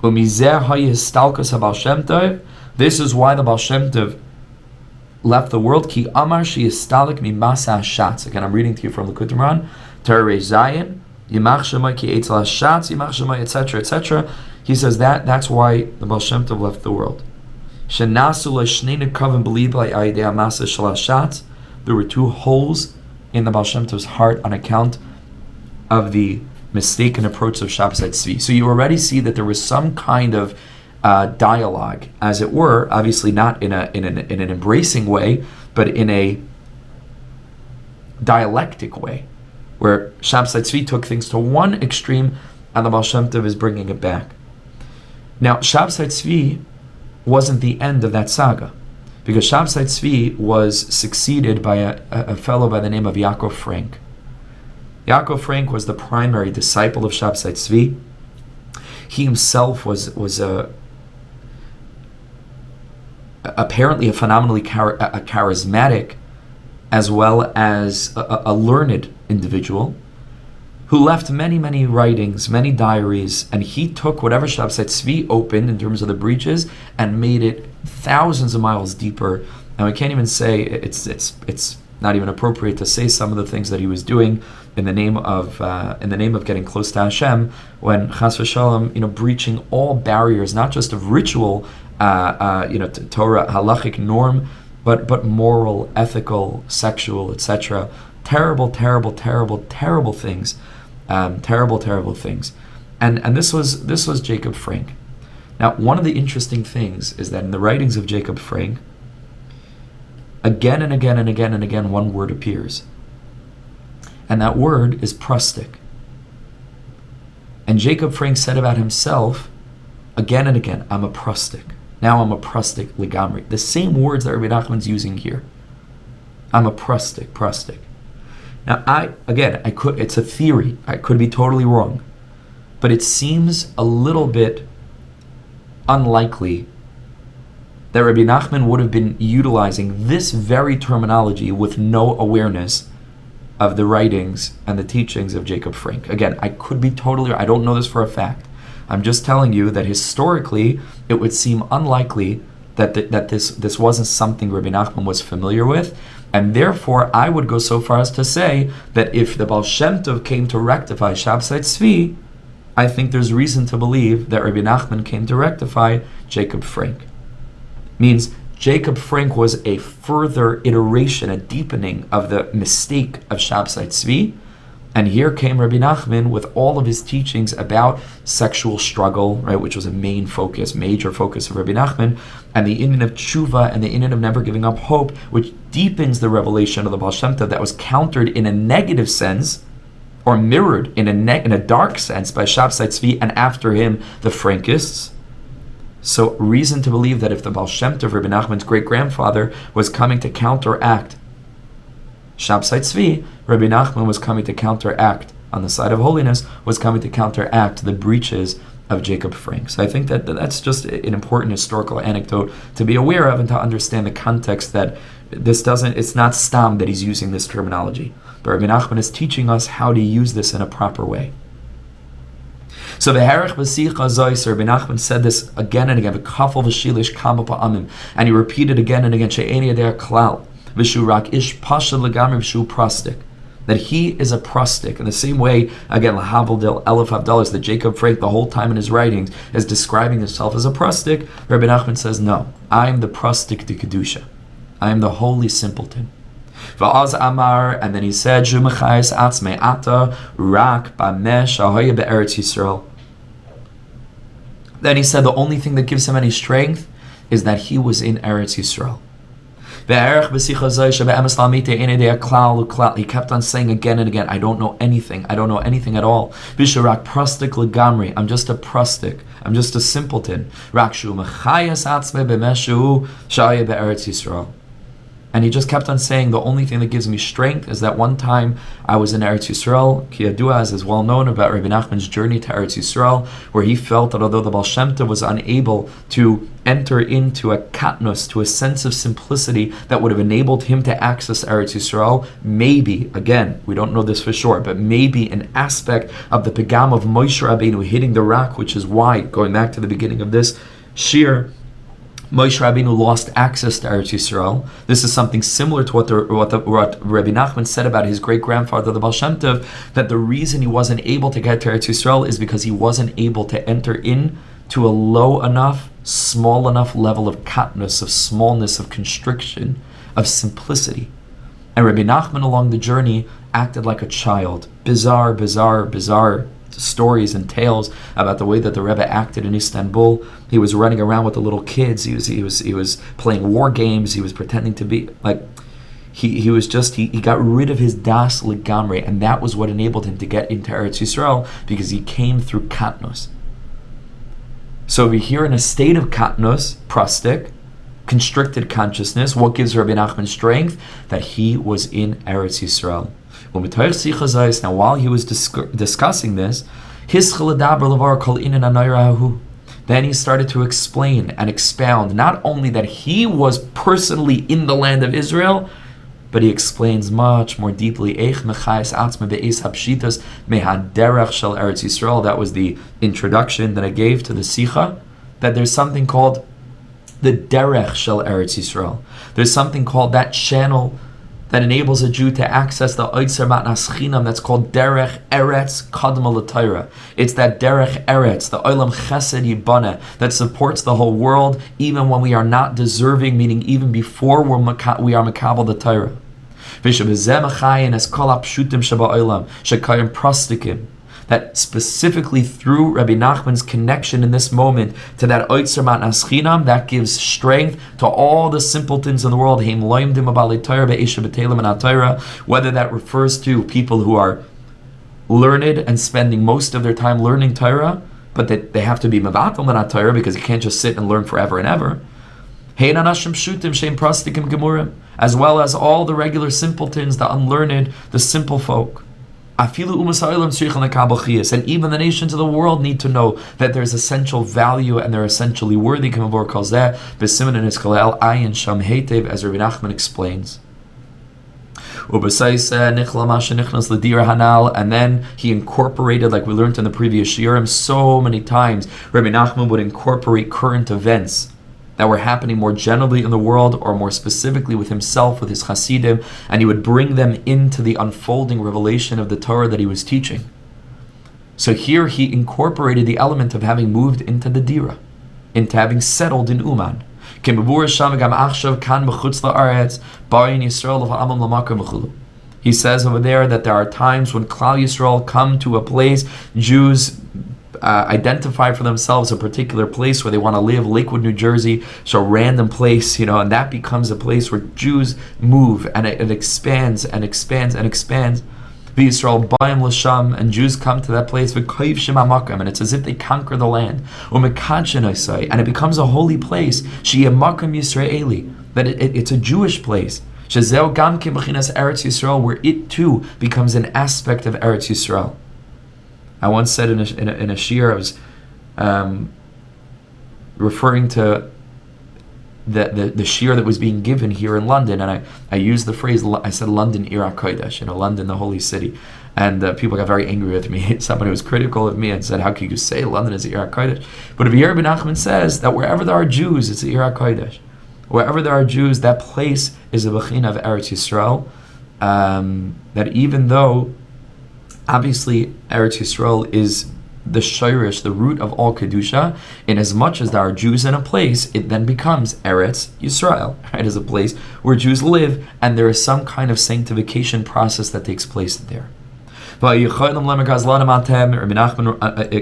This is why the Baal Shem Tov left the world. Ki amar sheyistalik mimasa hashatz. Again, I'm reading to you from the Likutei Maharan. Torah Reish Zayin. Yimach shemay ki eitzel hashatz. Yimach shemay, etc., etc. He says that's why the Baal Shem Tov left the world. There were two holes in the Baal Shem Tov's heart on account of the mistaken approach of Shabtai Tzvi. So you already see that there was some kind of dialogue, as it were, obviously not in an embracing way, but in a dialectic way, where Shabtai Tzvi took things to one extreme and the Baal Shem Tov is bringing it back. Now, Shabtai Tzvi wasn't the end of that saga, because Shabtai Tzvi was succeeded by a fellow by the name of Yaakov Frank. Yaakov Frank was the primary disciple of Shabtai Tzvi. He himself was apparently a phenomenally charismatic, as well as a learned individual, who left many, many writings, many diaries, and he took whatever Shabtai Tzvi opened in terms of the breaches and made it thousands of miles deeper. And we can't even say, it's not even appropriate to say some of the things that he was doing in the name of getting close to Hashem, when chas v'shalom, breaching all barriers, not just of ritual, Torah halachic norm, but moral, ethical, sexual, etc. Terrible, terrible, terrible, terrible things. Terrible things, and this was Jacob Frank. Now, one of the interesting things is that in the writings of Jacob Frank, again and again and again and again, one word appears, and that word is prustic. And Jacob Frank said about himself again and again, "I'm a prustic. Now I'm a prustic ligamri." The same words that Rebbe Nachman's using here. I'm a prustic. Now, it's a theory. I could be totally wrong, but it seems a little bit unlikely that Rebbe Nachman would have been utilizing this very terminology with no awareness of the writings and the teachings of Jacob Frank. Again, I don't know this for a fact. I'm just telling you that historically, it would seem unlikely that this wasn't something Rebbe Nachman was familiar with. And therefore, I would go so far as to say that if the Baal Shem Tov came to rectify Shabtai Tzvi, I think there's reason to believe that Rebbe Nachman came to rectify Jacob Frank. Means Jacob Frank was a further iteration, a deepening of the mistake of Shabtai Tzvi. And here came Rebbe Nachman with all of his teachings about sexual struggle, right, which was a major focus of Rebbe Nachman, and the inyan of tshuva and the inyan of never giving up hope, which deepens the revelation of the Baal Shem Tov that was countered in a negative sense or mirrored in a dark sense by Shabsai Tzvi and after him the Frankists. So reason to believe that if the Baal Shem Tov, Rebbe Nachman's great-grandfather, was coming to counteract Shabsai Tzvi, Rebbe Nachman was coming to counteract, on the side of holiness, was coming to counteract the breaches of Jacob Frank. So I think that that's just an important historical anecdote to be aware of and to understand the context that it's not stam that he's using this terminology. But Rebbe Nachman is teaching us how to use this in a proper way. So the Herech B'Sichos Haran, Rebbe Nachman said this again and again, v'kafel v'shilish kama pa'amim, and he repeated again and again, she'eni yadei klal, v'shu rak ish pashad legamri v'shu prastik, that he is a prastik. In the same way, again, Lahavdil Elef Havdalas, that Jacob Frank the whole time in his writings is describing himself as a prastik, Rebbe Nachman says, no, I am the prastik de Kedusha. I am the holy simpleton. Va'az Amar, and then he said, Shumachayis atzmei ata rak b'meh shahoya be'eretz Yisrael. Then he said the only thing that gives him any strength is that he was in Eretz Yisrael. He kept on saying again and again, I don't know anything at all. I'm just a prastik, I'm just a simpleton. And he just kept on saying, the only thing that gives me strength is that one time I was in Eretz Yisrael. Ki yadua, as is well known about Rebbe Nachman's journey to Eretz Yisrael, where he felt that although the Baal Shem Tov was unable to enter into a katnus, to a sense of simplicity that would have enabled him to access Eretz Yisrael, maybe, again, we don't know this for sure, but maybe an aspect of the pegam of Moshe Rabbeinu hitting the rock, which is why, going back to the beginning of this shiur, Moshe Rabbeinu lost access to Eretz Yisrael. This is something similar to what Rebbe Nachman said about his great-grandfather, the Baal Shem Tov, that the reason he wasn't able to get to Eretz Yisrael is because he wasn't able to enter in to a low enough, small enough level of katnus, of smallness, of constriction, of simplicity. And Rebbe Nachman along the journey acted like a child. Bizarre stories and tales about the way that the Rebbe acted in Istanbul. He was running around with the little kids. He was playing war games. He was pretending to be like he got rid of his das legamre, and that was what enabled him to get into Eretz Yisrael, because he came through katnus. So we're here in a state of katnus, prastik, constricted consciousness. What gives Rebbe Nachman strength? That he was in Eretz Yisrael. Now, while he was discussing this, then he started to explain and expound not only that he was personally in the land of Israel, but he explains much more deeply. That was the introduction that I gave to the Sicha, that there's something called the derech shel Eretz Yisrael. There's something called that channel that enables a Jew to access the Oitzer Matnas Chinam, that's called Derech Eretz Kadma L'Torah. It's that Derech Eretz, the Olam Chesed Yibana, that supports the whole world, even when we are not deserving, meaning even before we are Makabel the Torah. That specifically through Rabbi Nachman's connection in this moment to that Oitzer Matnas Chinam, that gives strength to all the simpletons in the world, whether that refers to people who are learned and spending most of their time learning Torah, but that they have to be mevatel minat Torah because you can't just sit and learn forever and ever, as well as all the regular simpletons, the unlearned, the simple folk. And even the nations of the world need to know that there's essential value and they're essentially worthy. As Rabbi Nachman explains. And then he incorporated, like we learned in the previous shiurim, so many times Rabbi Nachman would incorporate current events that were happening more generally in the world, or more specifically with himself, with his Hasidim, and he would bring them into the unfolding revelation of the Torah that he was teaching. So here he incorporated the element of having moved into the Dira, into having settled in Uman. He says over there that there are times when Klal Yisrael come to a place, Jews identify for themselves a particular place where they want to live, Lakewood, New Jersey, so a random place, and that becomes a place where Jews move, and it expands and expands and expands. Yisrael ba'im l'sham, and Jews come to that place, v'koiv shem ha'makam, and it's as if they conquer the land. U'mekadshen osai, and it becomes a holy place. She'yeh makam Yisraeli, that it's a Jewish place. Shezeu gam kim b'chinas Eretz Yisrael, where it too becomes an aspect of Eretz Yisrael. I once said in a shiur, I was referring to the shiur that was being given here in London, and I used the phrase, I said London Ir HaKodesh, London the holy city, and people got very angry with me. Somebody was critical of me and said, how can you say London is Ir HaKodesh? But Rebbe Nachman says that wherever there are Jews, it's Ir HaKodesh. Wherever there are Jews, that place is a bechina of Eretz Yisrael, that even though obviously Eretz Yisrael is the shirish, the root of all kedusha, in as much as there are Jews in a place, it then becomes Eretz Yisrael, right, as a place where Jews live, and there is some kind of sanctification process that takes place there. Rabbi Nachman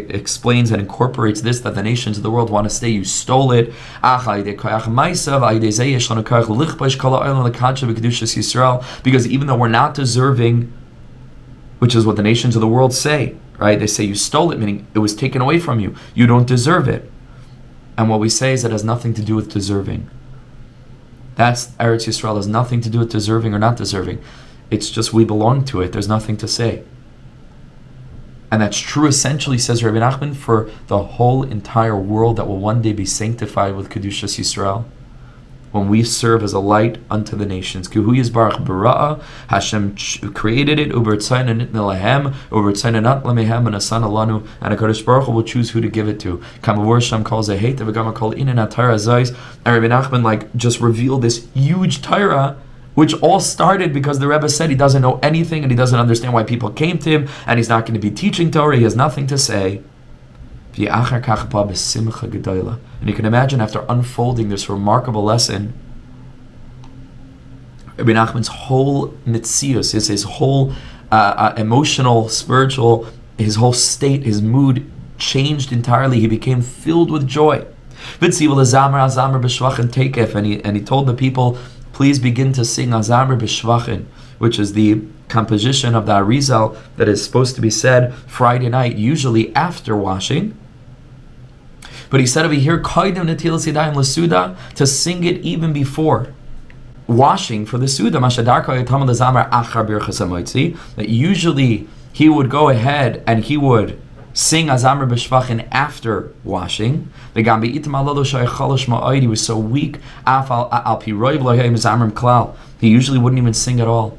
explains and incorporates this, that the nations of the world want to stay. You stole it. Because even though we're not deserving, which is what the nations of the world say, right? They say you stole it, meaning it was taken away from you. You don't deserve it. And what we say is that it has nothing to do with deserving. That's Eretz Yisrael, has nothing to do with deserving or not deserving. It's just we belong to it. There's nothing to say. And that's true, essentially, says Rebbe Nachman, for the whole entire world that will one day be sanctified with Kedushas Yisrael, when we serve as a light unto the nations. Kuhu Yisbarach Bara'a, Hashem created it, Ubertzayna Nitna Lahem, Ubertzayna Nat Lamehem, and Asan Alanu, and HaKadosh Baruch Hu will choose who to give it to. Kamavur Shem calls a hate, V'gama call in and Torah Zais. And Rebbe Nachman just revealed this huge Torah, which all started because the Rebbe said he doesn't know anything and he doesn't understand why people came to him, and he's not going to be teaching Torah, he has nothing to say. And you can imagine, after unfolding this remarkable lesson, Rebbe Nachman's whole mitzius, his whole emotional, spiritual, his whole state, his mood changed entirely. He became filled with joy. And he told the people, please begin to sing Azamer B'Shvachin, which is the composition of the Arizal that is supposed to be said Friday night, usually after washing. But he said over here, to sing it even before washing for the Suda. That usually he would go ahead and he would sing Azamer B'Shvachin after washing. He was so weak, he usually wouldn't even sing at all.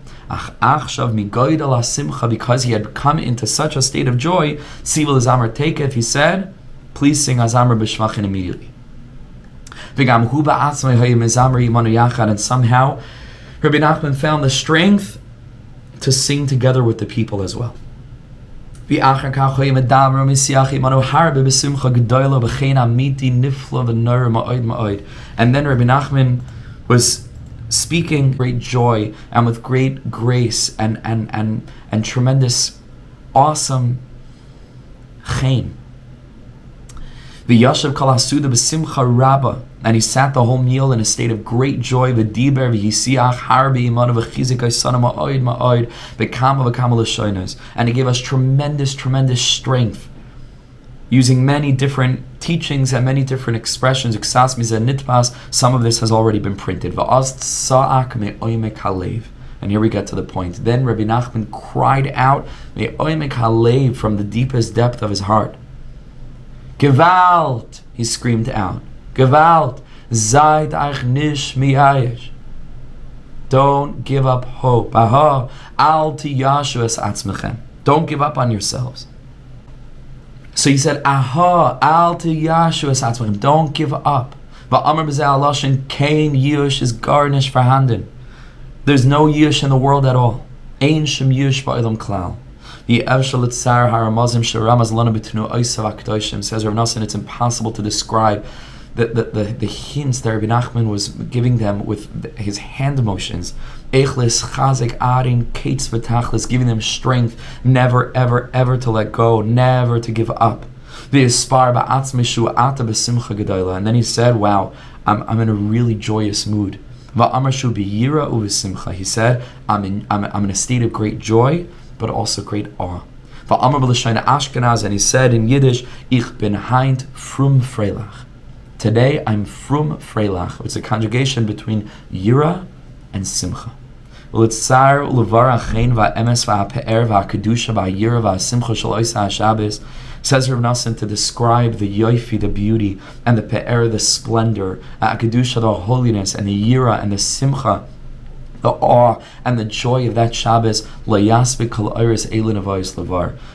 Because he had come into such a state of joy, he said, please sing Azamer B'Shvachin immediately. And somehow Rebbe Nachman found the strength to sing together with the people as well. And then Rebbe Nachman was speaking great joy and with great grace and tremendous, awesome chen. V'yashav kol hasuda b'simcha rabba, and he sat the whole meal in a state of great joy. V'diber v'yisiach harbi imanu v'chizik oisana ma'od ma'od v'kama v'kama l'shonos, and he gave us tremendous strength, using many different teachings and many different expressions. Iksas mize nitpas. Some of this has already been printed. V'az tza'ak me'oimek halev. And here we get to the point. Then Rebbe Nachman cried out me'oimek halev, from the deepest depth of his heart. Gewalt, he screamed out. Gewalt, seid euch nicht yei'ush. Don't give up hope. Aha, al tiyashu es atzmechem. Don't give up on yourselves. So he said, aha, al tiyashu es atzmechem. Don't give up. Va'amar b'zeh aloshin kein yei'ush is garnish verhanden. There's no yei'ush in the world at all. Ein shum yei'ush ba'olam klal. Says Rav Nosson, it's impossible to describe the hints that Rebbe Nachman was giving them with his hand motions. Giving them strength, never, ever, ever to let go, never to give up. And then he said, wow, I'm in a really joyous mood. He said, I'm in a state of great joy but also great awe. And he said in Yiddish, Ich bin heint frum freilach. Today I'm frum freilach. It's a conjugation between yira and simcha. Says Rebbe Nachman to describe the yoifi, the beauty, and the pe'er, the splendor, kedusha, the holiness, and the yira and the simcha, the awe and the joy of that Shabbos.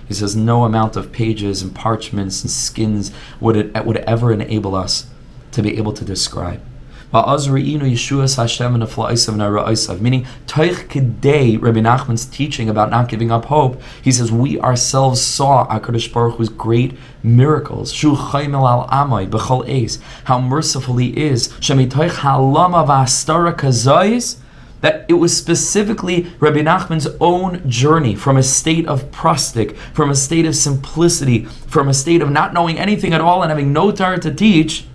He says no amount of pages and parchments and skins would ever enable us to be able to describe. Meaning, Toich Kedei, Rebbe Nachman's teaching about not giving up hope, he says we ourselves saw HaKadosh Baruch Hu's great miracles. How merciful He is. That it was specifically Rebbe Nachman's own journey from a state of prostic, from a state of simplicity, from a state of not knowing anything at all and having no Torah to teach,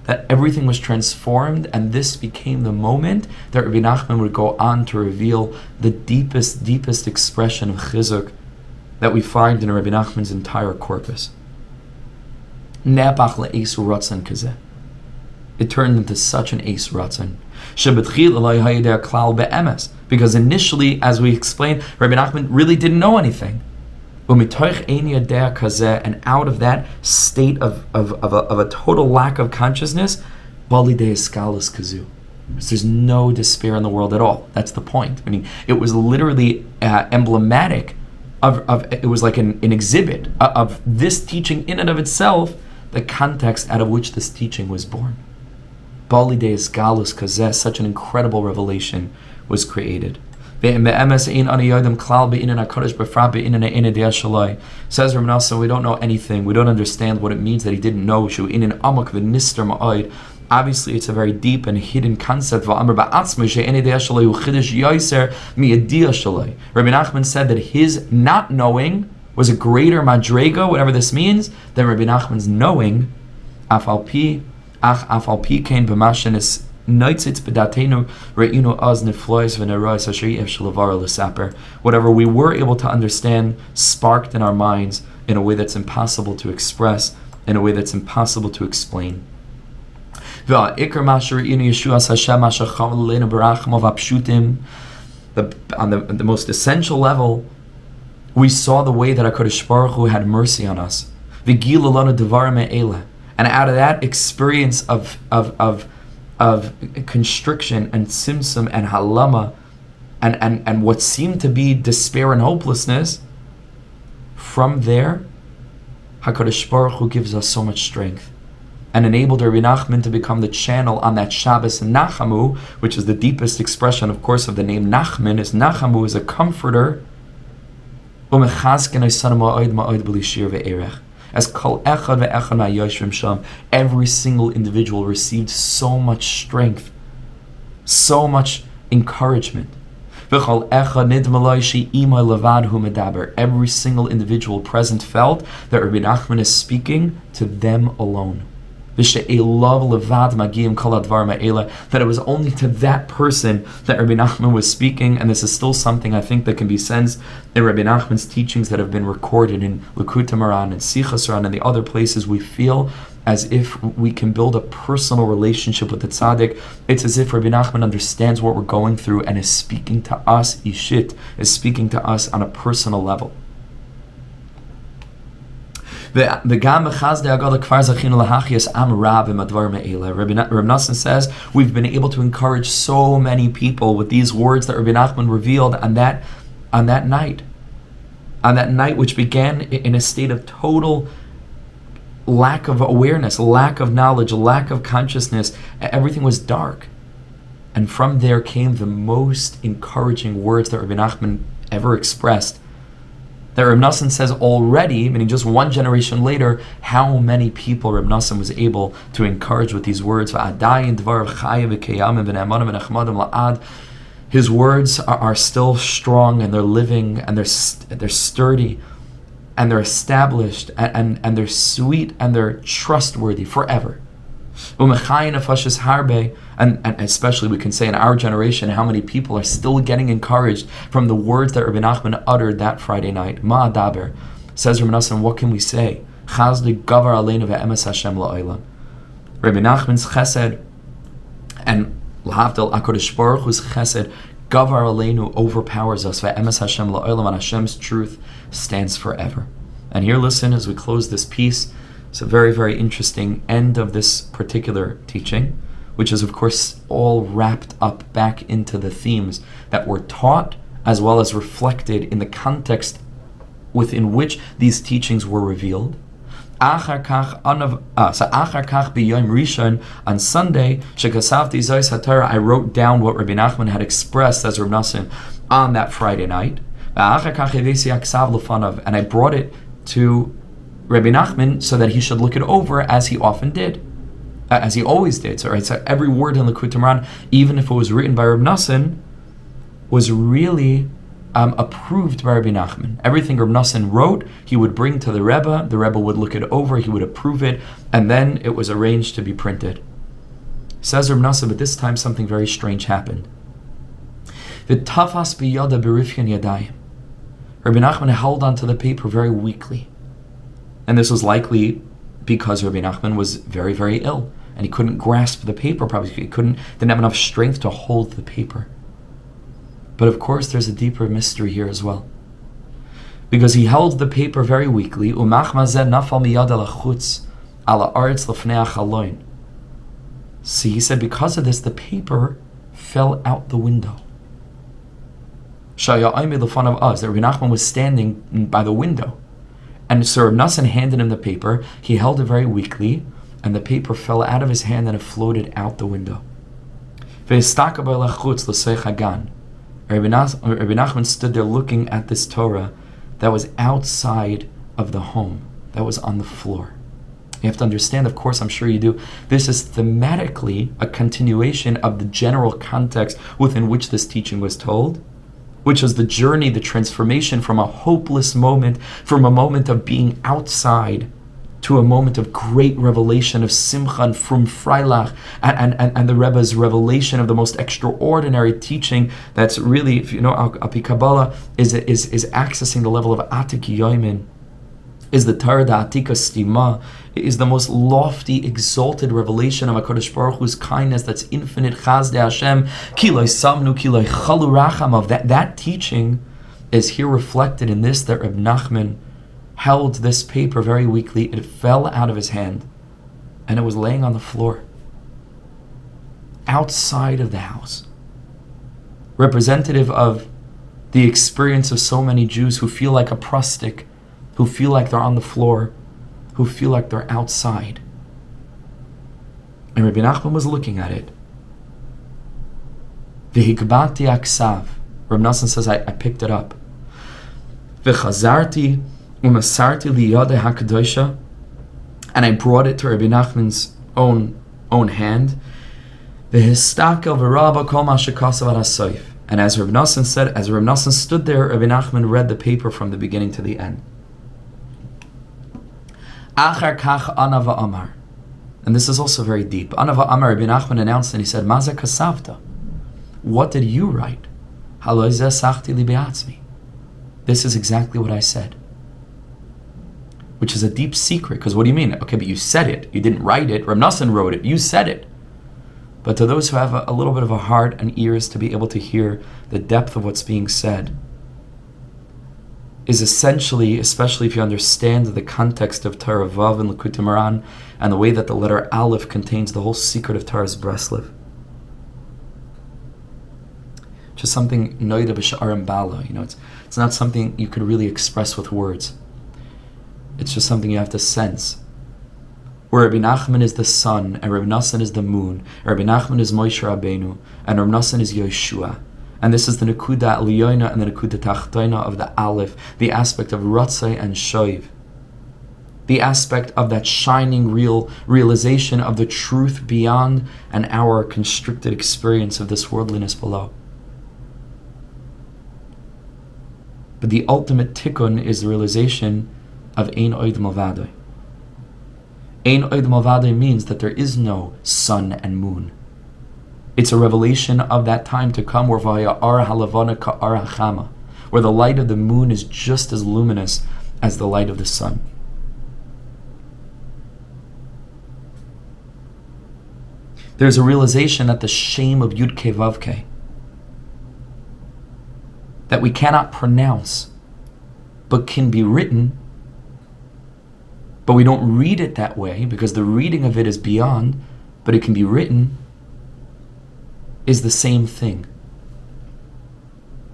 that everything was transformed, and this became the moment that Rebbe Nachman would go on to reveal the deepest expression of chizuk that we find in Rebbe Nachman's entire corpus. It turned into such an eis ratzon. Because initially, as we explained, Rebbe Nachman really didn't know anything. And out of that state of a total lack of consciousness, there's no despair in the world at all. That's the point. I mean, it was literally emblematic of it was like an exhibit of this teaching in and of itself, the context out of which this teaching was born. Such an incredible revelation was created. Says Rebbe Nachman, we don't know anything. We don't understand what it means that he didn't know. Obviously, it's a very deep and hidden concept. Rebbe Nachman said that his not knowing was a greater madrega, whatever this means, than Rebbe Nachman's knowing. Whatever we were able to understand sparked in our minds in a way that's impossible to express, in a way that's impossible to explain. The most essential level, we saw the way that HaKadosh Baruch Hu had mercy on us. And out of that experience of constriction and simsum and halama and what seemed to be despair and hopelessness, from there, HaKadosh Baruch Hu gives us so much strength and enabled Rebbe Nachman to become the channel on that Shabbos Nachamu, which is the deepest expression, of course, of the name Nachman, is Nachamu is a comforter. As kol echad ve'echad ma'yoshvim sham, every single individual received so much strength, so much encouragement. V'chol echad nidmalai she'imay levad hu medaber. Every single individual present felt that Rebbe Nachman is speaking to them alone. That it was only to that person that Rebbe Nachman was speaking, and this is still something I think that can be sensed in Rebbe Nachman's teachings that have been recorded in Likutei Moharan and Sichos Haran and the other places. We feel as if we can build a personal relationship with the Tzaddik. It's as if Rebbe Nachman understands what we're going through and is speaking to us, ishit, is speaking to us on a personal level. Rebbe Nachman says we've been able to encourage so many people with these words that Rebbe Nachman revealed on that night, which began in a state of total lack of awareness, lack of knowledge, lack of consciousness. Everything was dark, and from there came the most encouraging words that Rebbe Nachman ever expressed. That Rebbe Nachman says already, meaning just one generation later, how many people Rebbe Nachman was able to encourage with these words. His words are still strong, and they're living, and they're sturdy, and they're established, and they're sweet, and they're trustworthy forever. And especially we can say in our generation how many people are still getting encouraged from the words that Rebbe Nachman uttered that Friday night. Ma'adaber. Says Rebbe Nachman, what can we say? Chazli gavar aleinu ve'emes Hashem la'olam. Rebbe Nachman's chesed and l'havdil HaKadosh Baruch Hu's chesed gavar aleinu overpowers us. Ve'emes Hashem la'olam, and Hashem's truth stands forever. And here, listen as we close this piece. It's a very, very interesting end of this particular teaching, which is, of course, all wrapped up back into the themes that were taught as well as reflected in the context within which these teachings were revealed. Achar kach b'yom rishon, on Sunday, shekasavti zos haTorah, I wrote down what Rabbi Nachman had expressed as Reb Nosson on that Friday night. Achar kach hevesi aksav lefanav, and I brought it to Rebbe Nachman so that he should look it over as he often did, as he always did. So every word in Likutei Moharan, even if it was written by Rebbe Nosson, was really approved by Rebbe Nachman. Everything Rebbe Nosson wrote, he would bring to the Rebbe would look it over, he would approve it, and then it was arranged to be printed. Says Rebbe Nosson, but this time something very strange happened. V'tafas biyada berifyan yadayim. Rebbe Nachman held onto the paper very weakly. And this was likely because Rebbe Nachman was very, very ill, and he couldn't grasp the paper, probably he didn't have enough strength to hold the paper. But of course there's a deeper mystery here as well. Because he held the paper very weakly, see, he said because of this, the paper fell out the window. That Rebbe Nachman was standing by the window. And so Reb Nosson handed him the paper, he held it very weakly, and the paper fell out of his hand and it floated out the window. Rebbe Nachman stood there looking at this Torah that was outside of the home, that was on the floor. You have to understand, of course, I'm sure you do, this is thematically a continuation of the general context within which this teaching was told, which was the journey, the transformation from a hopeless moment, from a moment of being outside to a moment of great revelation of Simcha and from Freilach, and the Rebbe's revelation of the most extraordinary teaching that's really, if you know, Api Kabbalah, is accessing the level of Atik Yoimin, is the Torah Atika Stima, is the most lofty, exalted revelation of HaKadosh Baruch Hu's kindness that's infinite, Chaz de Hashem, Kiloi Samnu, Kiloi Chalu Racham, of that teaching is here reflected in this, that Rebbe Nachman held this paper very weakly, it fell out of his hand, and it was laying on the floor, outside of the house, representative of the experience of so many Jews who feel like a prostic, who feel like they're on the floor, who feel like they're outside. And Rebbe Nachman was looking at it. V'hikbati aksav. Rebbe Nosson says, I picked it up. V'chazarti u'masarti liyadeh hakadosha. And I brought it to Rebbe Nachman's own hand. V'histakel v'raba kol ma shekasav ad hasoif. And as Rebbe Nosson said, as Rebbe Nosson stood there, Rebbe Nachman read the paper from the beginning to the end. Achar kach anava amar. And this is also very deep. Anava amar, Rebbe Nachman announced and he said, Maza kasavta. What did you write? Haloi zeh sachti li be'atzmi. This is exactly what I said. Which is a deep secret, because what do you mean? Okay, but you said it. You didn't write it. Reb Nosson wrote it. You said it. But to those who have a little bit of a heart and ears to be able to hear the depth of what's being said, is essentially, especially if you understand the context of Torah Vav and Likutei Moharan, and the way that the letter Aleph contains the whole secret of Torah's Breslev. Just something noida b'sha'arim bala. You know, it's not something you can really express with words. It's just something you have to sense. Where Rebbe Nachman is the sun, and Rebbe Nosson is the moon, Rebbe Nachman is Moshe Rabbeinu, and Rebbe Nosson is Yeshua. And this is the Nekuda Elyoina and the Nekuda Tachtoina of the Aleph, the aspect of Ratzai and Shoiv, the aspect of that shining realization of the truth beyond and our constricted experience of this worldliness below. But the ultimate tikkun is the realization of Ein Oid Malvadoi. Ein Od Milvado means that there is no sun and moon. It's a revelation of that time to come where Vaya'ar halavana ka'ar hachama, where the light of the moon is just as luminous as the light of the sun. There's a realization that the shame of Yud Kei Vav Kei, that we cannot pronounce, but can be written, but we don't read it that way because the reading of it is beyond, but it can be written, is the same thing.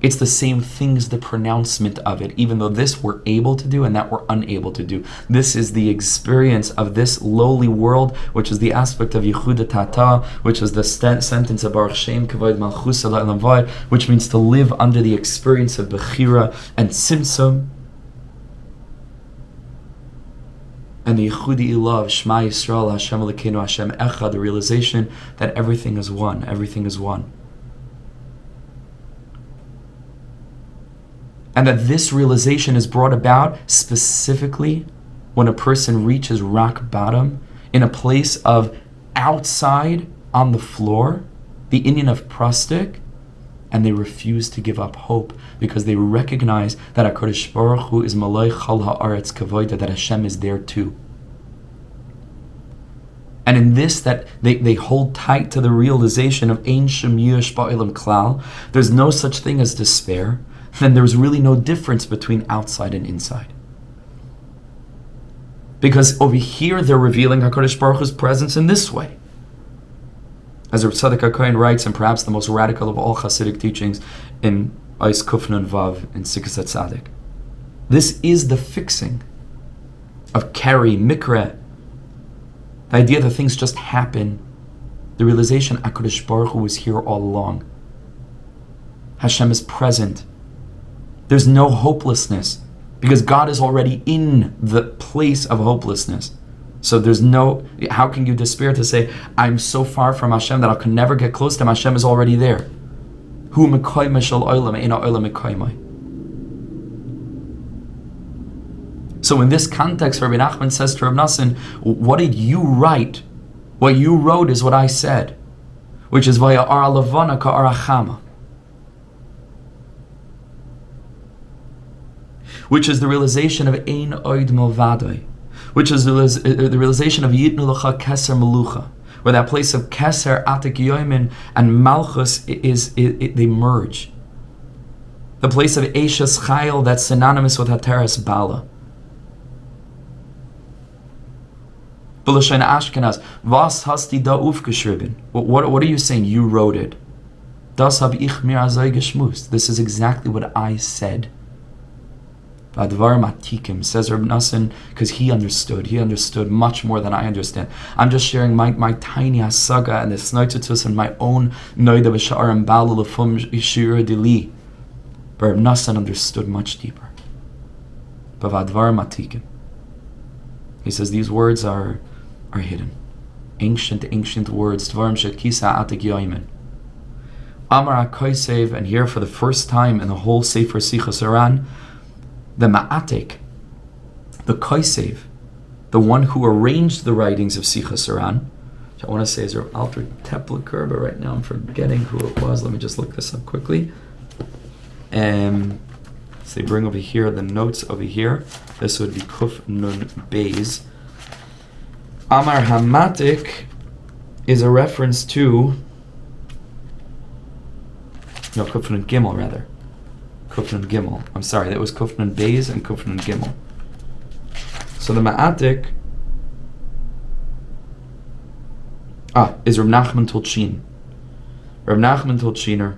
It's the same thing as the pronouncement of it, even though this we're able to do and that we're unable to do. This is the experience of this lowly world, which is the aspect of Yehuda Tata, which is the sentence of Baruch Shem Kavod Malchus Elam Vayed, which means to live under the experience of Bechira and Tzimtzum. And the Yehudi Ilav, Shema Yisrael, Hashem Elokeinu, Hashem Echad, the realization that everything is one, everything is one. And that this realization is brought about specifically when a person reaches rock bottom in a place of outside on the floor, the Indian of Prastik, and they refuse to give up hope because they recognize that HaKadosh Baruch Hu is Malay Chal Ha'aretz Kavoida, that Hashem is there too. And in this, that they hold tight to the realization of Ein shum yei'ush ba'ilam klal, there's no such thing as despair, then there's really no difference between outside and inside. Because over here they're revealing HaKadosh Baruch Hu's presence in this way. As Tzaddik HaKohen writes, and perhaps the most radical of all Hasidic teachings in Eis Kufnun Vav in Sichos Tzaddik. This is the fixing of Kari, Mikra, the idea that things just happen, the realization HaKadosh Baruch Hu was here all along. Hashem is present. There's no hopelessness because God is already in the place of hopelessness. So there's no, how can you despair to say, I'm so far from Hashem that I can never get close to him? Hashem is already there. Hu mekayma shel olam, eina olam mekaymai. So in this context, Rebbe Nachman says to Rebbe Nachman, what did you write? What you wrote is what I said, which is vaya'ar halavana ka'ar hachama, which is the realization of Ein Od Milvado, which is the realization of Yitnu Lecha Keser Melucha, where that place of Keser, Atik Yoimin, and Malchus they merge. The place of Eishes Chayil that's synonymous with Hateres Bala. B'Lashain Ashkenaz, Was hasti da aufgeschrieben? What are you saying? You wrote it. Das hab ich mir azay geschmust. This is exactly what I said. Advar matikim, says Rebbe Nachman, because he understood much more than I understand. I'm just sharing my tiny hasaga and the snotzutus and my own noida b'sha'ar and balu lefum shiur dili. But Rebbe Nachman understood much deeper. But advar matikim, he says these words are hidden, ancient words. Dvarim shekisa atik yoimen. Amar HaKosev, and here for the first time in the whole Sefer Sichos Haran, the Ma'atik, the Kosev, the one who arranged the writings of Sichos Haran, which I want to say is Rav Alter Tepliker, but right now I'm forgetting who it was. Let me just look this up quickly. So they bring over here the notes over here. This would be Kuf Nun Beis. Amar Hamatik is a reference to Kuf Nun Gimel rather. Kufnun Gimel. I'm sorry, that was Kufnun Beis and Kufnun Gimel. So the Ma'atik is Rebbe Nachman Tulchin. Rebbe Nachman Tulchiner.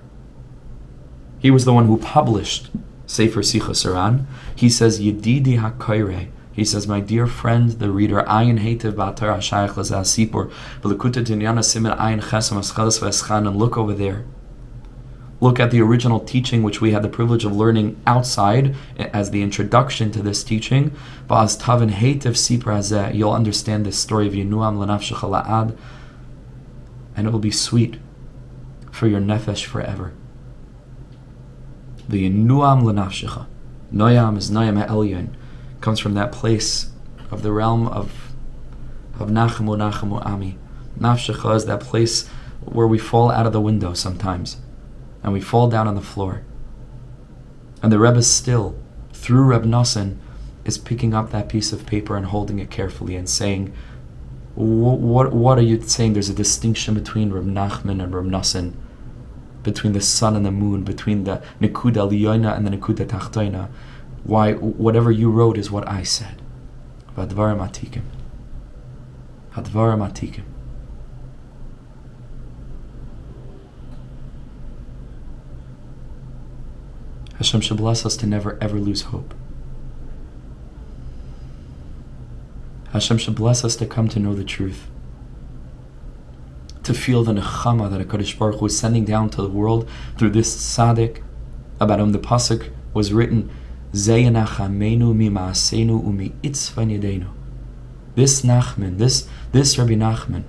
He was the one who published Sefer Sichos Haran. He says, Yedidi HaKoireh. He says, my dear friend, the reader, Ayin Heitev Ba'atar HaShayach L'Zeh HaSipur V'Lekuta Dinyana Simen Ayin Chesam Ascheles V'Eschan, and look over there. Look at the original teaching, which we had the privilege of learning outside as the introduction to this teaching. Ba'az Tavin Heitev Sipur Hazeh, you'll understand this story of Yinuam L'Nafshecha La'ad, and it will be sweet for your nefesh forever. The Yinuam L'Nafshecha. Noyam is Noyam Ha'elyon. Comes from that place of the realm of of Nachamu Nachamu Ami. Nafshecha is that place where we fall out of the window sometimes, and we fall down on the floor. And the Rebbe still, through Rebbe Nachman, is picking up that piece of paper and holding it carefully and saying, what are you saying? There's a distinction between Rebbe Nachman and Rebbe Nachman, between the sun and the moon, between the Nekuda Liyoina and the Nekuda Tachtoina. Why, whatever you wrote is what I said. Hadvarim atikim. Hadvarim atikim. Hashem should bless us to never ever lose hope. Hashem should bless us to come to know the truth, to feel the nechama that HaKadosh Baruch Hu is sending down to the world through this tzaddik, about whom the pasuk was written, Zeh nachamenu mima'asenu umi'itzvan yedenu. This Nachman, this Rabbi Nachman,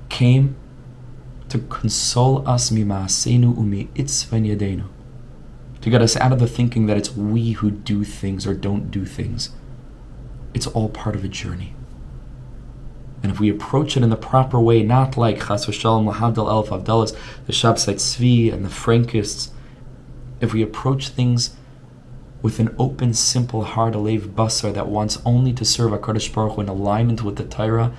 came to console us mima'asenu umi'itzvan yedenu, to get us out of the thinking that it's we who do things or don't do things. It's all part of a journey. And if we approach it in the proper way, not like Chas v'Shalom, Lahavdal Elf Avdalas, the Shabsai Tzvi and the Frankists, if we approach things with an open, simple heart, a leiv basar that wants only to serve HaKadosh Baruch Hu in alignment with the Torah,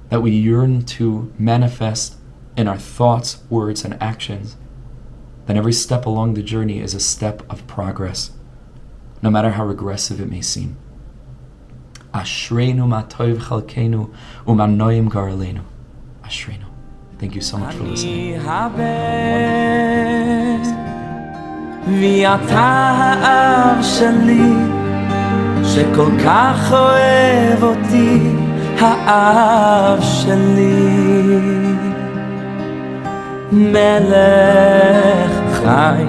that we yearn to manifest in our thoughts, words, and actions, then every step along the journey is a step of progress, no matter how regressive it may seem. Ashreinu ma tov chalkeinu u'ma noyim garaleinu. Ashreinu. Thank you so much for listening. ואתה האב שלי שכל כך אוהב אותי, האב שלי מלך חי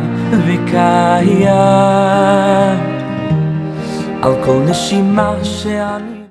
וקיים על כל נשימה שאני